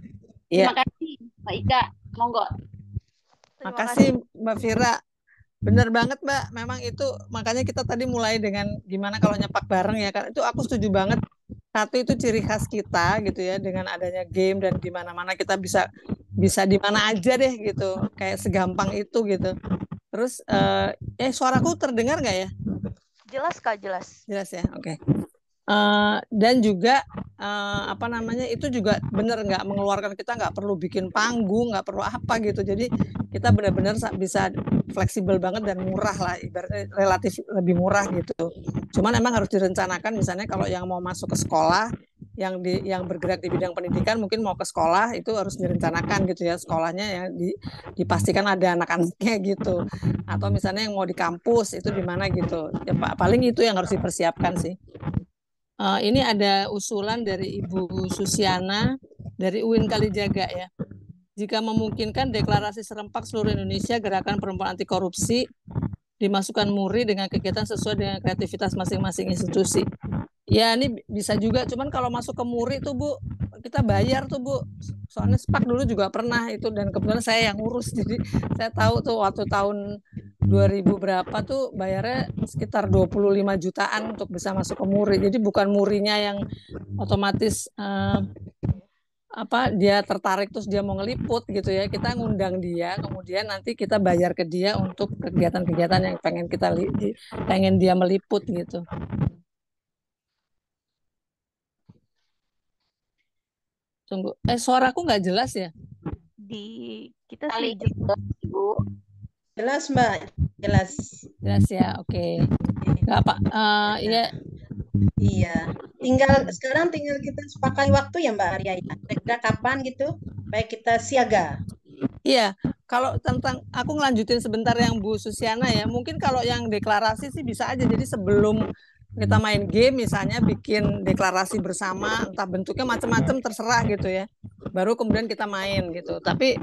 Terima kasih Mbak Ika, monggo. Makasih Mbak Vira. Benar banget Mbak, memang itu makanya kita tadi mulai dengan gimana kalau nyepak bareng ya kan. Itu aku setuju banget. Satu itu ciri khas kita gitu ya, dengan adanya game dan di mana-mana kita bisa di mana aja deh gitu. Kayak segampang itu gitu. Terus suaraku terdengar nggak ya? Jelas Kak, jelas. Jelas ya, oke. Dan juga itu juga benar, nggak mengeluarkan, kita nggak perlu bikin panggung, nggak perlu apa gitu. Jadi kita benar-benar bisa fleksibel banget dan murah lah, ibaratnya relatif lebih murah gitu. Cuman emang harus direncanakan, misalnya kalau yang mau masuk ke sekolah, yang bergerak di bidang pendidikan mungkin mau ke sekolah, itu harus direncanakan gitu ya, sekolahnya yang dipastikan ada anak-anaknya gitu. Atau misalnya yang mau di kampus itu di mana gitu. Ya paling itu yang harus dipersiapkan sih. Ini ada usulan dari Ibu Susiana dari UIN Kalijaga ya. Jika memungkinkan, deklarasi serempak seluruh Indonesia Gerakan Perempuan Anti Korupsi dimasukkan MURI dengan kegiatan sesuai dengan kreativitas masing-masing institusi. Ya ini bisa juga, cuman kalau masuk ke MURI tuh Bu, kita bayar tuh Bu. Soalnya SPAK dulu juga pernah itu, dan kebetulan saya yang ngurus, jadi saya tahu tuh waktu tahun 2000 berapa tuh bayarnya sekitar 25 jutaan untuk bisa masuk ke MURI. Jadi bukan MURI-nya yang otomatis dia tertarik terus dia mau ngeliput gitu ya. Kita ngundang dia, kemudian nanti kita bayar ke dia untuk kegiatan-kegiatan yang pengen dia meliput gitu. Tunggu, suaraku nggak jelas ya? Di kita Kali sih Ibu. Jelas Mbak, jelas. Jelas ya, oke. Nggak apa, ya. Iya, sekarang tinggal kita sepakai waktu ya Mbak Arya ya. Kira-kira kapan gitu supaya kita siaga. Iya, kalau tentang aku ngelanjutin sebentar yang Bu Susiana ya. Mungkin kalau yang deklarasi sih bisa aja. Jadi sebelum kita main game misalnya bikin deklarasi bersama, entah bentuknya macam-macam terserah gitu ya. Baru kemudian kita main gitu. Tapi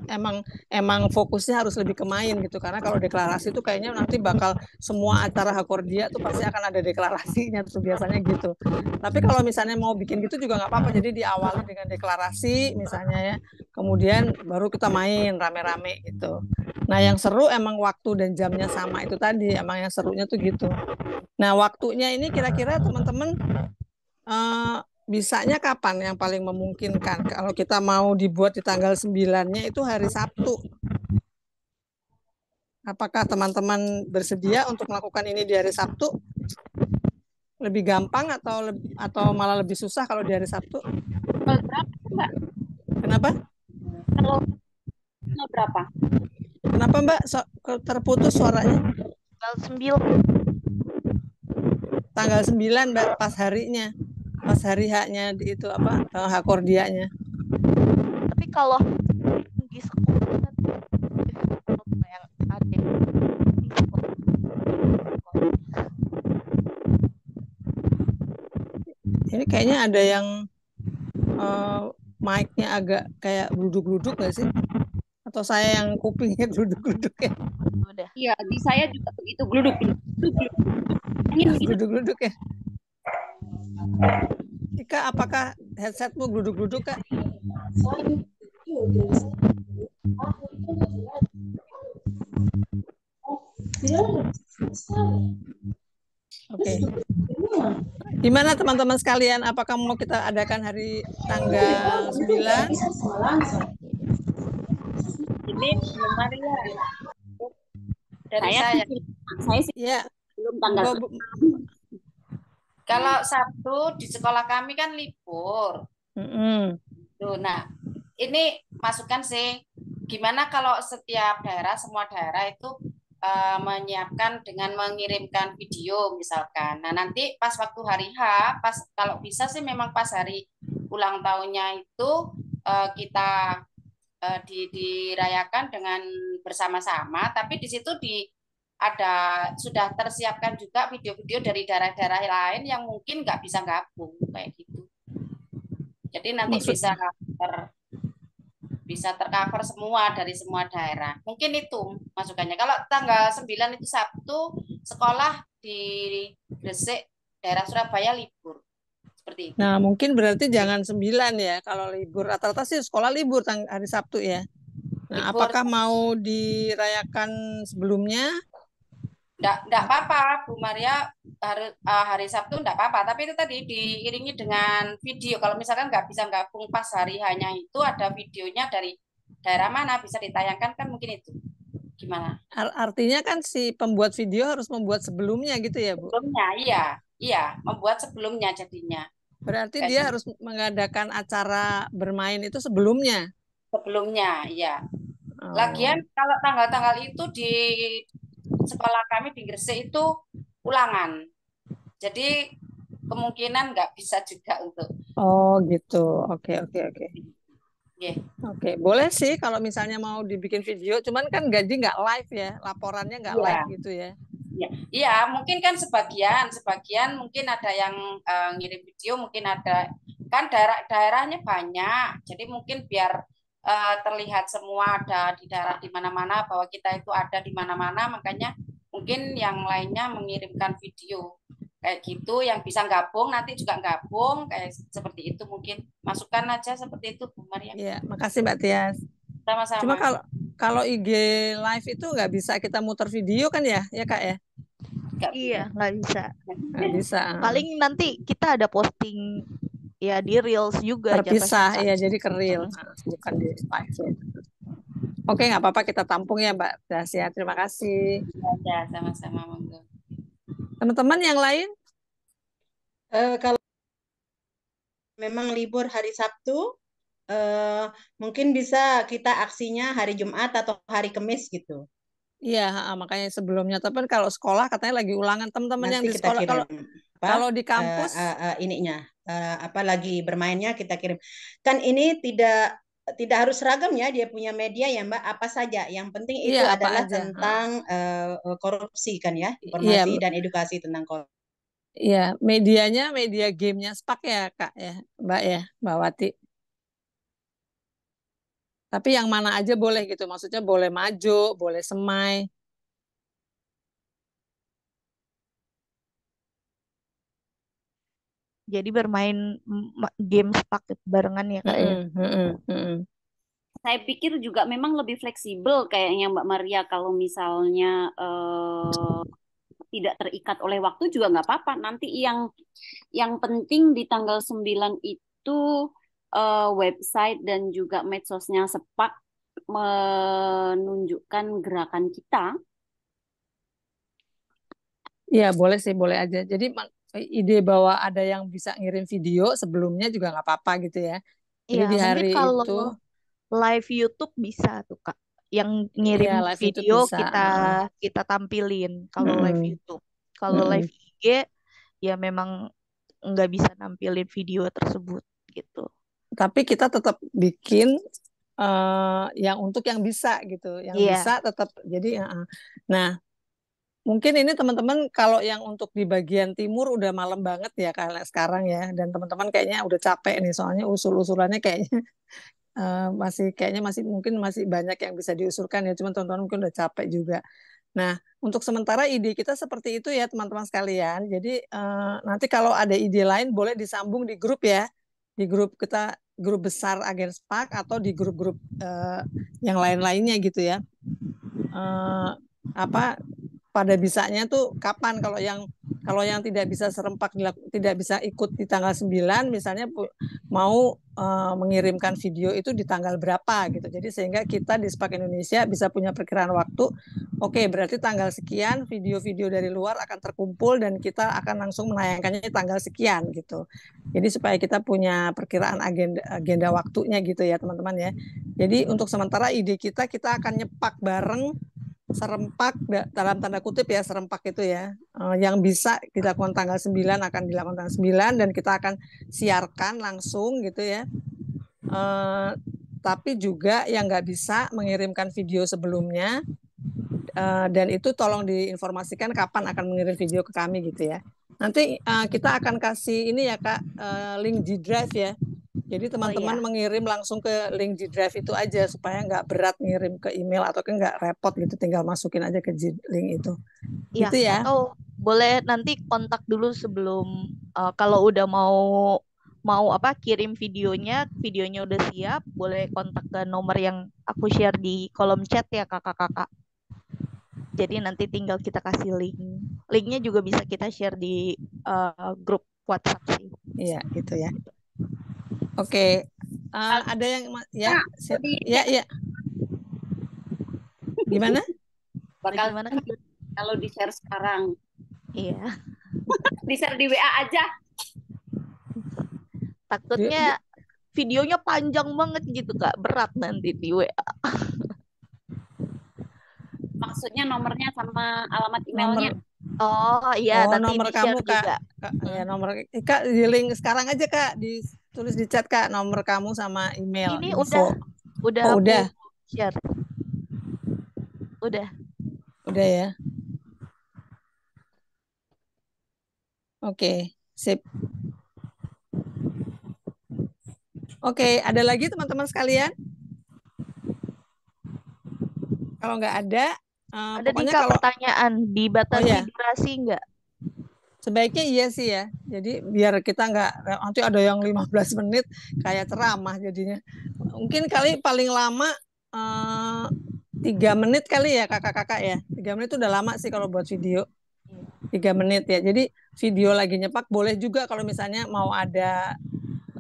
emang fokusnya harus lebih ke main gitu. Karena kalau deklarasi itu kayaknya nanti bakal semua acara Hakordia tuh pasti akan ada deklarasinya tuh biasanya gitu. Tapi kalau misalnya mau bikin gitu juga nggak apa-apa. Jadi diawali dengan deklarasi misalnya ya. Kemudian baru kita main rame-rame gitu. Nah, yang seru emang waktu dan jamnya sama itu tadi. Emang yang serunya tuh gitu. Nah, waktunya ini kira-kira teman-teman bisanya kapan yang paling memungkinkan? Kalau kita mau dibuat di tanggal 9-nya itu hari Sabtu. Apakah teman-teman bersedia untuk melakukan ini di hari Sabtu? Lebih gampang atau malah lebih susah kalau di hari Sabtu? Berapa, Mbak? Kenapa? Kalau berapa? Kenapa Mbak? Terputus suaranya. Tanggal 9 Mbak, pas harinya. Pas hari haknya itu apa? Hakordianya. Tapi kalau di sekolah yang ada ini kayaknya ada yang mic-nya agak kayak gluduk-gluduk nggak sih? Atau saya yang kupingnya gluduk-gluduk ya? Iya, di saya juga begitu gluduk. Gluduk-gluduk ya. Ika, apakah headsetmu gluduk-gluduk, Kak? Oke. Gimana teman-teman sekalian? Apakah mau kita adakan hari tanggal 9? Ini belum ada ya. Dari saya sih ya. belum tanggal. Kalau Sabtu di sekolah kami kan libur. Tuh, nah, ini masukan sih. Gimana kalau setiap daerah, semua daerah itu menyiapkan dengan mengirimkan video misalkan. Nah, nanti pas waktu hari H, kalau bisa sih memang pas hari ulang tahunnya itu kita dirayakan dengan bersama-sama, tapi di situ sudah tersiapkan juga video-video dari daerah-daerah lain yang mungkin nggak bisa gabung kayak gitu. Jadi nanti bisa tercover semua dari semua daerah. Mungkin itu masukannya. Kalau tanggal 9 itu Sabtu, sekolah di Gresik, daerah Surabaya libur. Seperti itu. Nah, mungkin berarti jangan 9 ya. Kalau libur, rata-rata sih sekolah libur hari Sabtu ya. Nah, libur. Apakah mau dirayakan sebelumnya? Enggak apa-apa, Bu Maria, hari Sabtu enggak apa-apa. Tapi itu tadi diiringi dengan video. Kalau misalkan nggak bisa gabung pas hari hanya itu, ada videonya dari daerah mana bisa ditayangkan kan mungkin itu. Gimana? Artinya kan si pembuat video harus membuat sebelumnya gitu ya, Bu? Sebelumnya, iya, membuat sebelumnya jadinya. Berarti dia harus mengadakan acara bermain itu sebelumnya? Sebelumnya, iya. Lagian kalau tanggal-tanggal itu di sekolah kami di Gresik itu ulangan. Jadi kemungkinan nggak bisa juga untuk. Oh gitu, oke. Yeah. Oke, boleh sih kalau misalnya mau dibikin video, cuman kan gaji nggak live ya, laporannya nggak live gitu ya. Iya, mungkin kan sebagian mungkin ada yang ngirim video, mungkin ada kan daerahnya banyak, jadi mungkin biar terlihat semua ada di daerah di mana-mana bahwa kita itu ada di mana-mana, makanya mungkin yang lainnya mengirimkan video kayak gitu, yang bisa gabung nanti juga gabung kayak seperti itu, mungkin masukan aja seperti itu Bu Maria. Iya, makasih Mbak Tias. Sama-sama. Cuma kalau IG live itu nggak bisa kita muter video kan ya Kak ya? Iya, nggak bisa. Nggak bisa. Paling nanti kita ada posting ya di Reels juga. Terpisah, ya jadi ke Reel, bukan di live. Oke, nggak apa-apa, kita tampung ya Mbak Dasia. Terima kasih. Ya, sama-sama. Teman-teman yang lain? Kalau memang libur hari Sabtu, mungkin bisa kita aksinya hari Jumat atau hari Kamis gitu. Iya, makanya sebelumnya. Tapi kalau sekolah katanya lagi ulangan, teman-teman yang di sekolah. Kalau di kampus ininya lagi bermainnya kita kirim. Kan ini tidak tidak harus seragam ya, dia punya media ya Mbak, apa saja. Yang penting itu Iya, apa adalah aja. tentang korupsi kan ya, Iya, informasi dan edukasi tentang korupsi. iya, medianya media gamenya Spark ya Kak ya, Mbak Wati. Tapi yang mana aja boleh gitu, maksudnya boleh maju, boleh semai. Jadi bermain game Spark barengan ya Kak ya. Saya pikir juga memang lebih fleksibel kayaknya Mbak Maria kalau misalnya tidak terikat oleh waktu juga nggak apa-apa. Nanti yang penting di tanggal 9 itu website dan juga medsosnya Sepak menunjukkan gerakan kita. Iya, boleh sih, boleh aja. Jadi ide bahwa ada yang bisa ngirim video sebelumnya juga nggak apa-apa gitu ya. Jadi Iya, di mungkin hari kalau itu, live YouTube bisa tuh Kak. Yang ngirim ya live YouTube video bisa. kita tampilin kalau live YouTube. Kalau live IG ya memang nggak bisa nampilin video tersebut gitu. Tapi kita tetap bikin yang untuk yang bisa gitu, yang bisa tetap. Jadi, nah mungkin ini teman-teman kalau yang untuk di bagian timur udah malam banget ya kalau sekarang ya, dan teman-teman kayaknya udah capek nih soalnya usul-usulannya kayaknya mungkin masih banyak yang bisa diusulkan ya, cuman teman-teman mungkin udah capek juga. Nah, untuk sementara ide kita seperti itu ya teman-teman sekalian. Jadi nanti kalau ada ide lain boleh disambung di grup ya, di grup kita, grup besar Agen Spark atau di grup-grup yang lain-lainnya gitu ya. Pada bisanya tuh kapan, kalau yang tidak bisa serempak tidak bisa ikut di tanggal 9 misalnya mau mengirimkan video itu di tanggal berapa gitu. Jadi sehingga kita di Spark Indonesia bisa punya perkiraan waktu. Oke, berarti tanggal sekian video-video dari luar akan terkumpul dan kita akan langsung menayangkannya di tanggal sekian gitu. Jadi supaya kita punya perkiraan agenda waktunya gitu ya teman-teman ya. Jadi untuk sementara ide kita akan nyepak bareng, serempak dalam tanda kutip ya, serempak itu ya, yang bisa kita lakukan tanggal 9 akan dilakukan tanggal 9 dan kita akan siarkan langsung gitu ya. Tapi juga yang nggak bisa mengirimkan video sebelumnya, dan itu tolong diinformasikan kapan akan mengirim video ke kami gitu ya. Nanti kita akan kasih ini ya Kak, link G Drive ya. Jadi teman-teman mengirim langsung ke link G Drive itu aja supaya nggak berat ngirim ke email atau nggak repot gitu, tinggal masukin aja ke link itu. Iya, gitu ya. Atau boleh nanti kontak dulu sebelum kalau udah mau kirim videonya udah siap, boleh kontak ke nomor yang aku share di kolom chat ya kakak-kakak. Jadi nanti tinggal kita kasih link. Linknya juga bisa kita share di grup WhatsApp sih. Iya, gitu ya. Oke, ada yang ya, ya. Gimana? Bakal gimana kalau di share sekarang? Iya. Di share di WA aja. Takutnya videonya panjang banget gitu Kak, berat nanti di WA. Maksudnya nomornya sama alamat emailnya. Oh iya, nanti nomor kamu Kak. Ya, nomor Kak di link sekarang aja Kak, ditulis di chat Kak, nomor kamu sama email. Ini info. udah aku udah share. Udah ya. Oke, sip. Oke, ada lagi teman-teman sekalian? Kalau nggak ada, pokoknya kalau pertanyaan dibatasi durasi nggak? Sebaiknya iya sih ya. Jadi biar kita nggak nanti ada yang 15 menit kayak ceramah jadinya. Mungkin kali paling lama 3 menit kali ya kakak-kakak ya. 3 menit itu udah lama sih kalau buat video. 3 menit ya. Jadi video lagi nyepak boleh juga kalau misalnya mau ada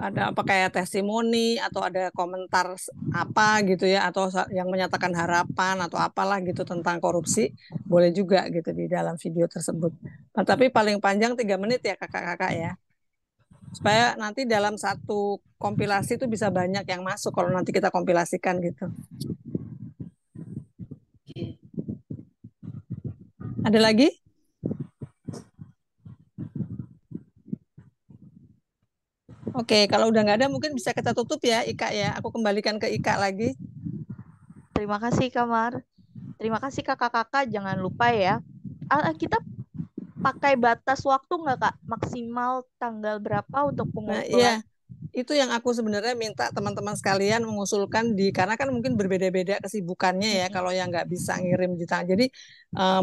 apa kayak testimoni atau ada komentar apa gitu ya, atau yang menyatakan harapan atau apalah gitu tentang korupsi, boleh juga gitu di dalam video tersebut. Nah, tapi paling panjang 3 menit ya kakak-kakak ya, supaya nanti dalam satu kompilasi itu bisa banyak yang masuk kalau nanti kita kompilasikan gitu. Ada lagi? Oke, kalau udah nggak ada mungkin bisa kita tutup ya, Ika ya. Aku kembalikan ke Ika lagi. Terima kasih Kamar. Terima kasih kakak-kakak. Jangan lupa ya. Kita pakai batas waktu nggak Kak? Maksimal tanggal berapa untuk Nah, pengumpulan? iya. Itu yang aku sebenarnya minta teman-teman sekalian mengusulkan karena kan mungkin berbeda-beda kesibukannya ya kalau yang nggak bisa ngirim di tanggal. Jadi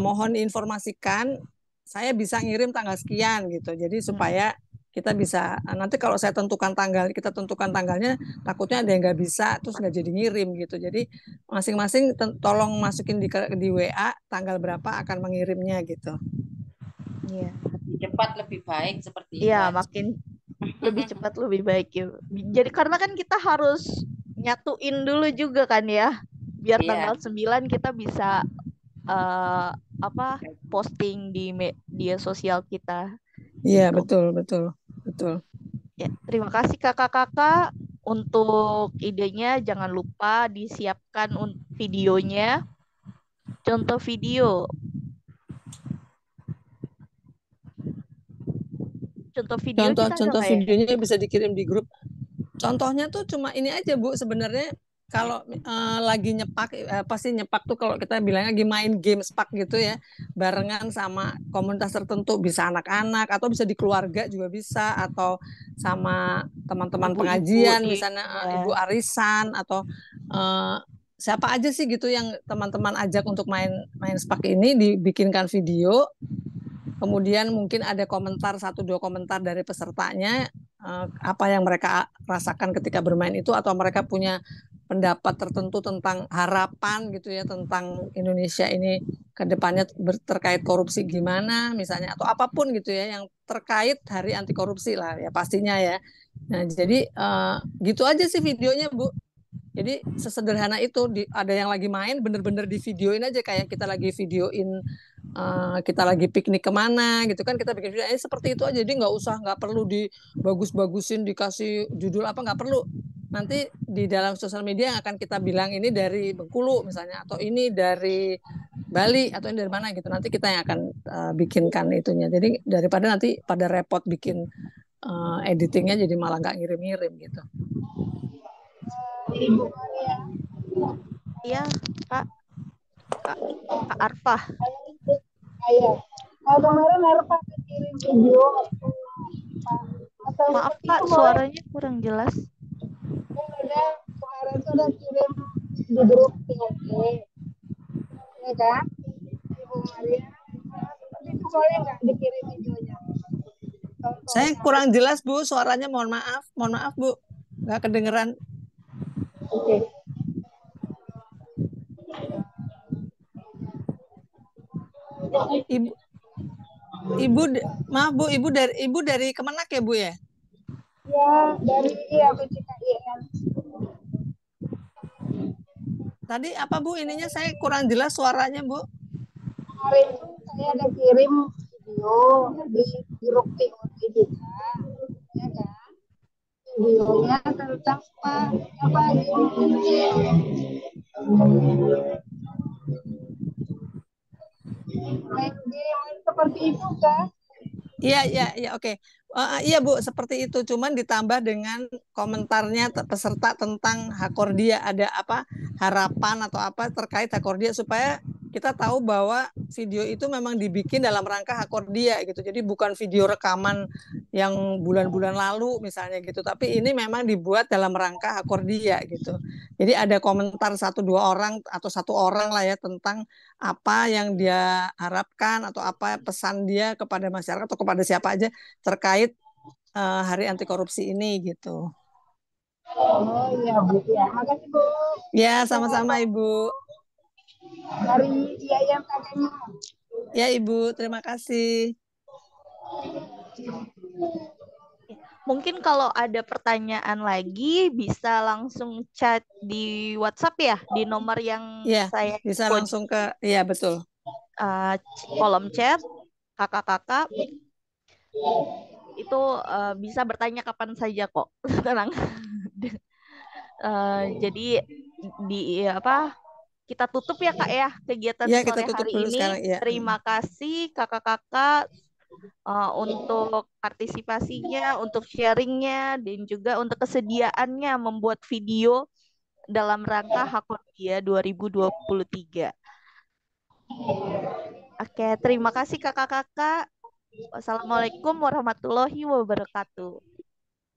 mohon diinformasikan saya bisa ngirim tanggal sekian gitu. Jadi supaya kita bisa nanti kalau saya tentukan kita tentukan tanggalnya takutnya ada yang nggak bisa terus nggak jadi ngirim gitu. Jadi masing-masing tolong masukin di WA tanggal berapa akan mengirimnya gitu. Iya. Cepat lebih baik seperti itu Iya, aja. makin lebih cepat lebih baik ya. Jadi karena kan kita harus nyatuin dulu juga kan ya. Biar Iya. tanggal 9 kita bisa posting di media sosial kita. Iya, Gitu. betul. Ya, terima kasih kakak-kakak untuk idenya. Jangan lupa disiapkan videonya. Contoh video. Contoh video kita ada nggak ya? Videonya bisa dikirim di grup. Contohnya tuh cuma ini aja Bu, sebenarnya kalau lagi nyepak pasti nyepak tuh kalau kita bilang lagi main game spak gitu ya, barengan sama komunitas tertentu, bisa anak-anak atau bisa di keluarga juga bisa, atau sama teman-teman pengajian misalnya ibu arisan atau siapa aja sih gitu yang teman-teman ajak untuk main spak ini, dibikinkan video. Kemudian mungkin ada komentar 1-2 komentar dari pesertanya apa yang mereka rasakan ketika bermain itu, atau mereka punya pendapat tertentu tentang harapan gitu ya, tentang Indonesia ini ke depannya terkait korupsi gimana misalnya, atau apapun gitu ya yang terkait hari anti korupsi lah ya pastinya ya. Nah, jadi gitu aja sih videonya Bu. Jadi sesederhana itu, ada yang lagi main bener-bener di videoin aja, kayak kita lagi videoin kita lagi piknik kemana gitu kan, kita bikin video seperti itu aja. Jadi nggak perlu dibagus-bagusin, dikasih judul apa, nggak perlu. Nanti di dalam sosial media yang akan kita bilang ini dari Bengkulu misalnya, atau ini dari Bali, atau ini dari mana gitu, nanti kita yang akan bikinkan itunya. Jadi daripada nanti pada repot bikin editingnya, jadi malah nggak ngirim-ngirim gitu. Ibu Maria. Iya, Kak Arfa. Iya. Kemarin Arfa kirim video. Maaf Kak, suaranya kurang jelas. Kemarin tuh udah kirim di grup TOT. Ya kan? Ibu Maria. Tapi itu boleh nggak dikirim videonya? Saya kurang jelas Bu, suaranya, mohon maaf Bu, nggak kedengeran. Oke. Ibu maaf Bu, ibu dari Kemenak ya Bu ya? Ya, dari PCKIN. Tadi apa Bu, ininya saya kurang jelas suaranya Bu. Kemarin tuh saya ada kirim video di grup TOT kita, ya kan? Videonya tentang apa main game seperti itu kan? Iya, oke. Iya Bu, seperti itu. Cuman ditambah dengan komentarnya peserta tentang Hakordia, ada apa harapan atau apa terkait Hakordia, supaya kita tahu bahwa video itu memang dibikin dalam rangka Hakordia gitu. Jadi bukan video rekaman yang bulan-bulan lalu misalnya gitu, tapi ini memang dibuat dalam rangka Hakordia gitu. Jadi ada komentar 1-2 orang atau 1 orang lah ya tentang apa yang dia harapkan atau apa pesan dia kepada masyarakat atau kepada siapa aja terkait hari anti korupsi ini gitu. Oh iya Bu, ya. Makasih Bu. Ya, sama-sama Ibu. Dari Yayan kakaknya. Ya Ibu, terima kasih. Mungkin kalau ada pertanyaan lagi bisa langsung chat di WhatsApp ya, di nomor yang saya bisa langsung ke, iya betul. Kolom chat kakak-kakak itu bisa bertanya kapan saja kok, tenang. Jadi kita tutup ya Kak ya kegiatan sore hari ini. Sekarang, ya. Terima kasih kakak-kakak untuk partisipasinya, untuk sharingnya, dan juga untuk kesediaannya membuat video dalam rangka Hakodia 2023. Oke, terima kasih kakak-kakak. Wassalamualaikum warahmatullahi wabarakatuh.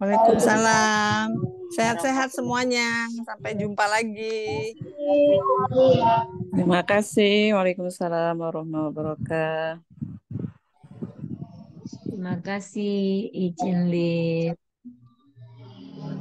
Waalaikumsalam. Sehat-sehat semuanya. Sampai jumpa lagi. Terima kasih. Waalaikumsalam warahmatullahi wabarakatuh. Terima kasih, izin Lid.